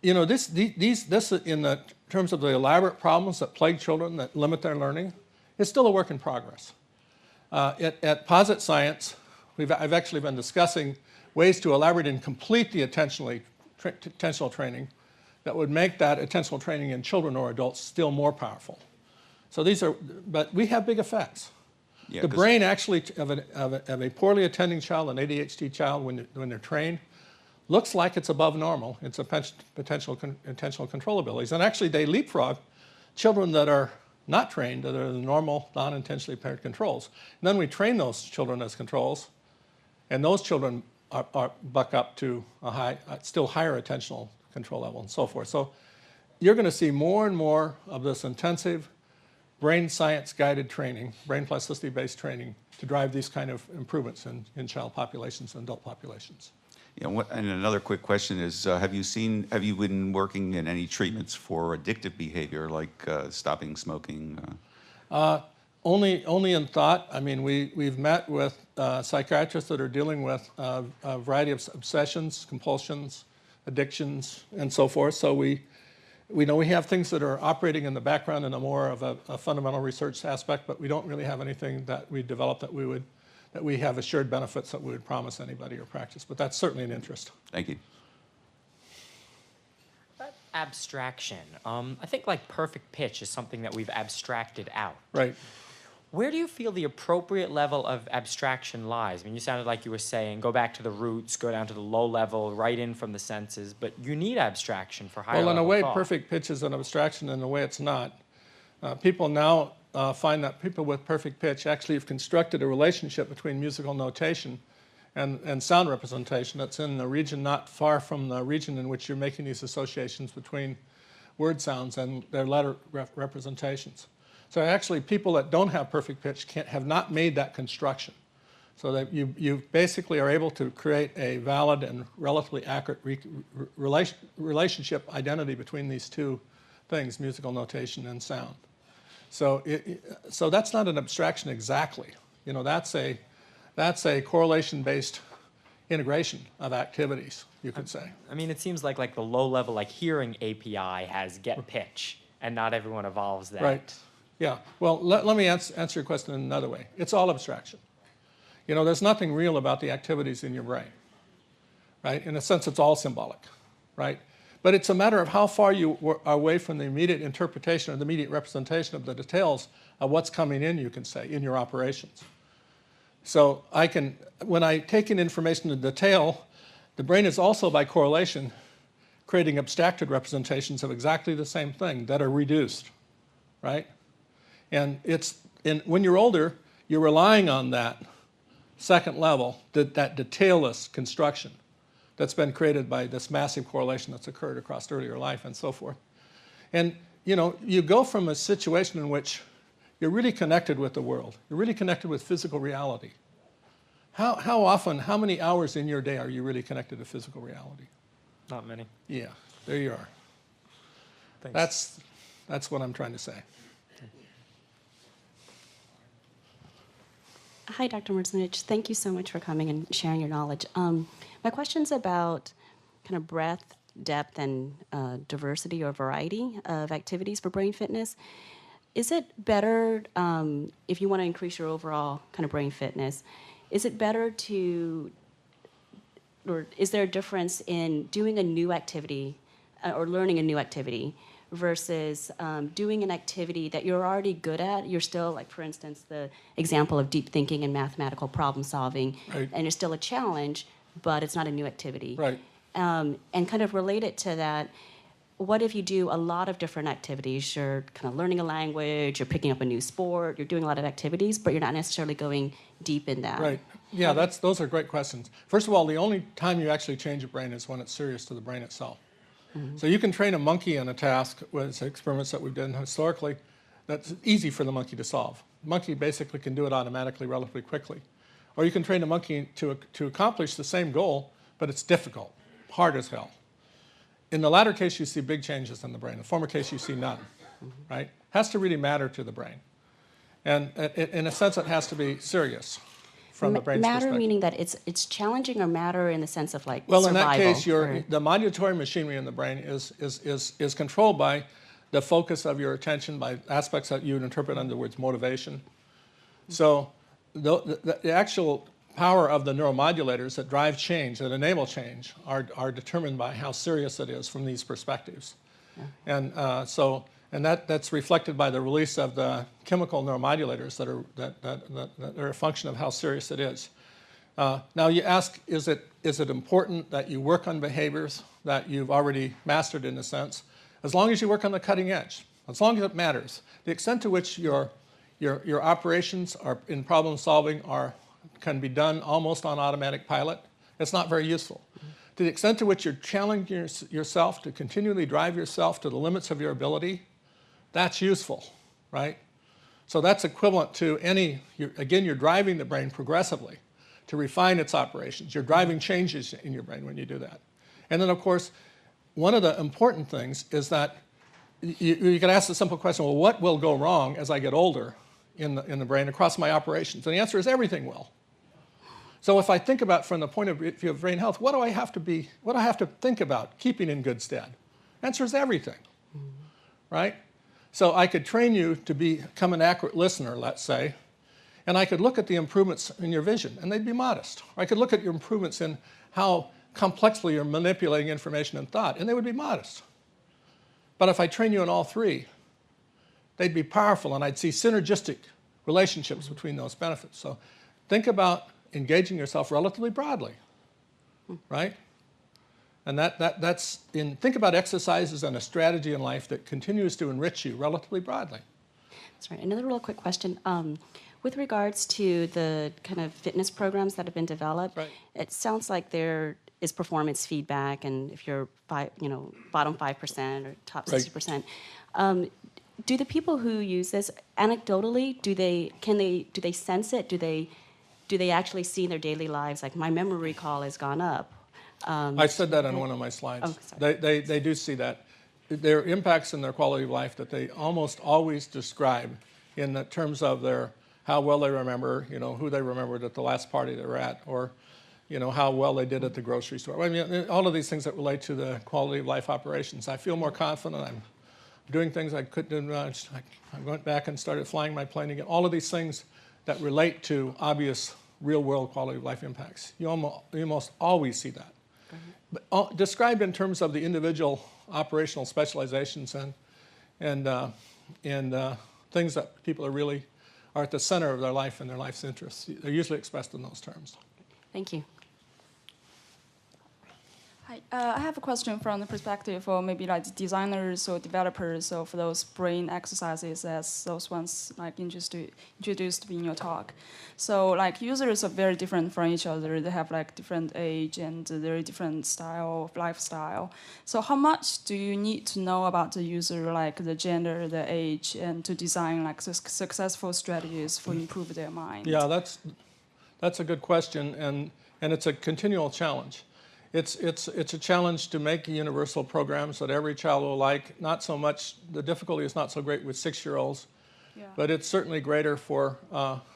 B: this in the terms of the elaborate problems that plague children that limit their learning, is still a work in progress. At Posit Science, I've actually been discussing ways to elaborate and complete the attentional training that would make that attentional training in children or adults still more powerful. So but we have big effects. Yeah, the brain actually of a poorly attending child, an ADHD child, when they're trained, looks like it's above normal. It's a potential intentional control abilities. And actually they leapfrog children that are not trained, that are the normal, non-intentionally paired controls. And then we train those children as controls, and those children buck up to a still higher attentional control level and so forth. So you're going to see more and more of this intensive brain science guided training, brain plasticity based training to drive these kind of improvements in child populations and adult populations.
I: Yeah, and another quick question is, have you been working in any treatments for addictive behavior like stopping smoking?
B: Only in thought. I mean, we've met with psychiatrists that are dealing with a variety of obsessions, compulsions, addictions, and so forth. So we know we have things that are operating in the background in a more of a fundamental research aspect, but we don't really have anything that we developed that we have assured benefits that we would promise anybody or practice. But that's certainly an interest.
I: Thank you.
J: Abstraction. I think perfect pitch is something that we've abstracted out.
B: Right.
J: Where do you feel the appropriate level of abstraction lies? I mean, you sounded like you were saying, go back to the roots, go down to the low level, right in from the senses, but you need abstraction for higher level
B: Well, in a way,
J: thought.
B: perfect pitch is an abstraction, in a way it's not. People now find that people with perfect pitch actually have constructed a relationship between musical notation and sound representation that's in the region not far from the region in which you're making these associations between word sounds and their letter representations. So actually, people that don't have perfect pitch have not made that construction. So that you basically are able to create a valid and relatively accurate relationship identity between these two things, musical notation and sound. So so that's not an abstraction exactly. That's a correlation-based integration of activities, you could say.
J: I mean, it seems like the low level, hearing API has get pitch, and not everyone evolves that.
B: Right. Yeah. Well, let me answer your question in another way. It's all abstraction. There's nothing real about the activities in your brain, right? In a sense, it's all symbolic, right? But it's a matter of how far you are away from the immediate interpretation or the immediate representation of the details of what's coming in, you can say, in your operations. So I can, when I take in information in detail, the brain is also, by correlation, creating abstracted representations of exactly the same thing that are reduced, right? And when you're older, you're relying on that second level, that detailless construction that's been created by this massive correlation that's occurred across earlier life and so forth. And you go from a situation in which you're really connected with the world, you're really connected with physical reality. How often, how many hours in your day are you really connected to physical reality?
C: Not many.
B: Yeah, there you are.
C: Thanks.
B: That's what I'm trying to say.
K: Hi, Dr. Merzenich. Thank you so much for coming and sharing your knowledge. My question's about kind of breadth, depth, and diversity or variety of activities for brain fitness. Is it better, if you want to increase your overall kind of brain fitness, is it better to, or is there a difference in doing a new activity or learning a new activity versus doing an activity that you're already good at? You're still, like, for instance, the example of deep thinking and mathematical problem solving,
B: right.
K: And it's still a challenge, but it's not a new activity.
B: Right.
K: And kind of related to that, what if you do a lot of different activities? You're kind of learning a language, you're picking up a new sport, you're doing a lot of activities, but you're not necessarily going deep in that.
B: Right. Yeah, those are great questions. First of all, the only time you actually change a brain is when it's serious to the brain itself. Mm-hmm. So you can train a monkey on a task with experiments that we've done historically that's easy for the monkey to solve. The monkey basically can do it automatically relatively quickly. Or you can train a monkey to accomplish the same goal, but it's difficult, hard as hell. In the latter case, you see big changes in the brain. In the former case, you see none, right? Has to really matter to the brain. And in a sense, it has to be serious from the brain's
K: matter
B: perspective.
K: Meaning that it's challenging, or matter in the sense of, like,
B: well,
K: survival?
B: In that case, the modulatory machinery in the brain is controlled by the focus of your attention, by aspects that you would interpret under the words motivation. So the actual power of the neuromodulators that drive change, that enable change, are determined by how serious it is from these perspectives. Yeah. And that's reflected by the release of the chemical neuromodulators that are a function of how serious it is. Now you ask, is it important that you work on behaviors that you've already mastered, in a sense? As long as you work on the cutting edge, as long as it matters. The extent to which your operations are in problem solving can be done almost on automatic pilot, it's not very useful. Mm-hmm. To the extent to which you're challenging yourself to continually drive yourself to the limits of your ability, that's useful, right? So that's equivalent to you're driving the brain progressively to refine its operations. You're driving changes in your brain when you do that. And then, of course, one of the important things is that you can ask the simple question, well, what will go wrong as I get older in the brain across my operations? And the answer is everything will. So if I think about from the point of view of brain health, what do I have to think about keeping in good stead? The answer is everything, right? So I could train you to become an accurate listener, let's say, and I could look at the improvements in your vision, and they'd be modest. Or I could look at your improvements in how complexly you're manipulating information and thought, and they would be modest. But if I train you in all three, they'd be powerful, and I'd see synergistic relationships between those benefits. So think about engaging yourself relatively broadly, right? And think about exercises and a strategy in life that continues to enrich you relatively broadly.
K: That's right. Another real quick question. With regards to the kind of fitness programs that have been developed, right. It sounds like there is performance feedback, and if you're bottom 5% or top 60%, do the people who use this anecdotally, do they sense it? Do they actually see in their daily lives, like, my memory recall has gone up?
B: I said that on one of my slides. Oh, they do see that. There are impacts in their quality of life that they almost always describe in the terms of how well they remember, who they remembered at the last party they were at, or how well they did at the grocery store. I mean, all of these things that relate to the quality of life operations. I feel more confident. I'm doing things I couldn't do. I went back and started flying my plane again. All of these things that relate to obvious real-world quality of life impacts. You almost always see that. But described in terms of the individual operational specializations and things that people are really are at the center of their life and their life's interests. They're usually expressed in those terms.
K: Thank you.
L: Hi, I have a question from the perspective of maybe like designers or developers of those brain exercises as those ones like introduced in your talk. So like users are very different from each other. They have like different age and very different style of lifestyle. So how much do you need to know about the user, like the gender, the age, and to design like successful strategies for improve their mind?
B: Yeah, that's a good question, and it's a continual challenge. It's a challenge to make universal programs that every child will like. Not so much, the difficulty is not so great with 6-year-olds, but it's certainly greater for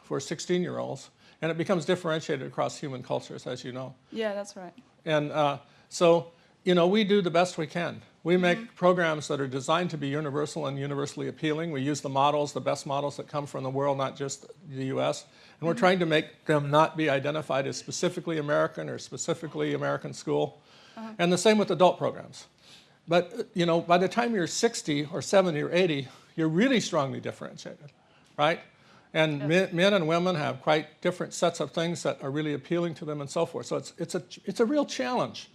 B: 16-year-olds. And it becomes differentiated across human cultures, as you know.
L: Yeah, that's right.
B: And so, you know, we do the best we can. We make programs that are designed to be universal and universally appealing. We use the models, the best models that come from the world, not just the US. And we're trying to make them not be identified as specifically American or specifically American school. And the same with adult programs. But, you know, by the time you're 60 or 70 or 80, you're really strongly differentiated, right? And men and women have quite different sets of things that are really appealing to them and so forth. So it's a real challenge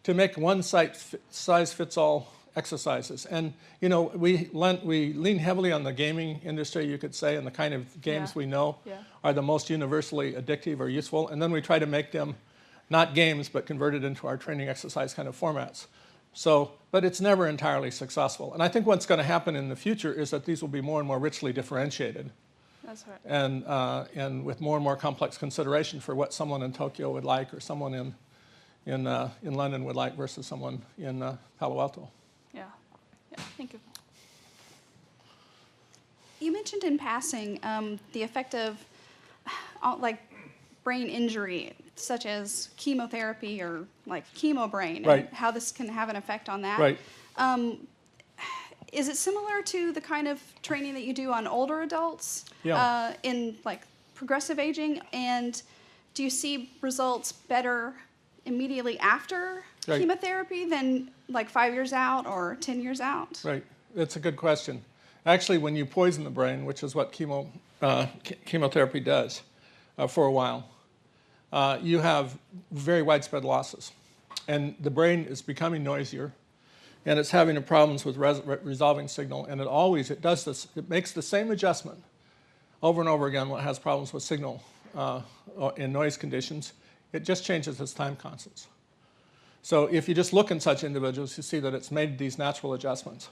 B: to make one-size-fits-all exercises. And, you know, we lean heavily on the gaming industry, you could say, and the kind of games we know are the most universally addictive or useful. And then we try to make them not games, but converted into our training exercise kind of formats. So, but it's never entirely successful. And I think what's going to happen in the future is that these will be more and more richly differentiated.
L: That's right.
B: And with more and more complex consideration for what someone in Tokyo would like or someone in London would like versus someone in Palo Alto.
L: Yeah, thank you.
M: You mentioned in passing the effect of like brain injury, such as chemotherapy or like chemobrain, and how this can have an effect on that.
B: Right.
M: Is it similar to the kind of training that you do on older adults in like progressive aging? And do you see results better immediately after chemotherapy than like 5 years out or 10 years out?
B: Right. That's a good question. Actually, when you poison the brain, which is what chemotherapy does for a while, you have very widespread losses. And the brain is becoming noisier, and it's having problems with resolving signal. And it does this. It makes the same adjustment over and over again when it has problems with signal in noise conditions. It just changes its time constants. So if you just look in such individuals, you see that it's made these natural adjustments.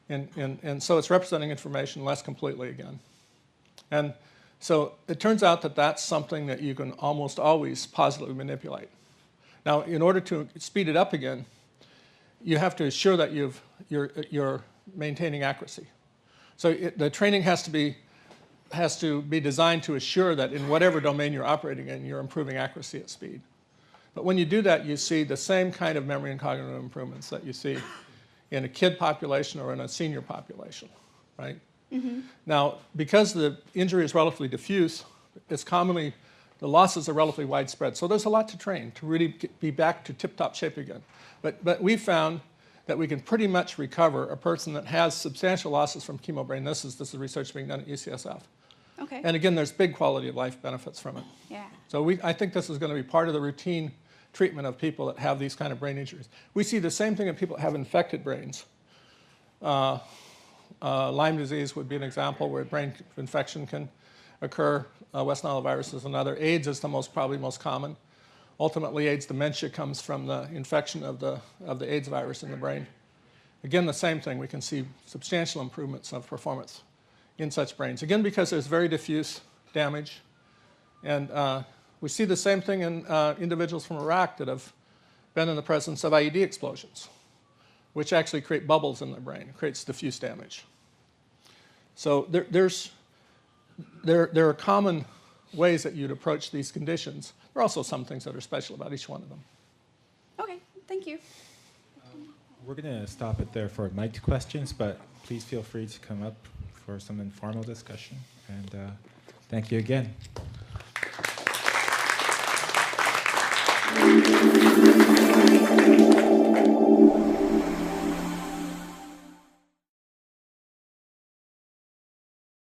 B: And so it's representing information less completely again. And so it turns out that that's something that you can almost always positively manipulate. Now, in order to speed it up again, you have to assure that you're maintaining accuracy. So the training has to be designed to assure that in whatever domain you're operating in, you're improving accuracy at speed. But when you do that, you see the same kind of memory and cognitive improvements that you see in a kid population or in a senior population, right? Mm-hmm. Now, because the injury is relatively diffuse, the losses are relatively widespread. So there's a lot to train to really be back to tip-top shape again. But we found that we can pretty much recover a person that has substantial losses from chemobrain. This is research being done at UCSF.
M: Okay.
B: And again, there's big quality of life benefits from it.
M: Yeah.
B: So I think this is going to be part of the routine treatment of people that have these kind of brain injuries. We see the same thing in people that have infected brains. Lyme disease would be an example where brain infection can occur. West Nile virus is another. AIDS is probably most common. Ultimately, AIDS dementia comes from the infection of the AIDS virus in the brain. Again, the same thing. We can see substantial improvements of performance in such brains. Again, because there's very diffuse damage. And we see the same thing in individuals from Iraq that have been in the presence of IED explosions, which actually create bubbles in the brain. It creates diffuse damage. So there are common ways that you'd approach these conditions. There are also some things that are special about each one of them.
M: Okay, thank you.
A: We're going to stop it there for mic'd questions, but please feel free to come up for some informal discussion. And thank you again.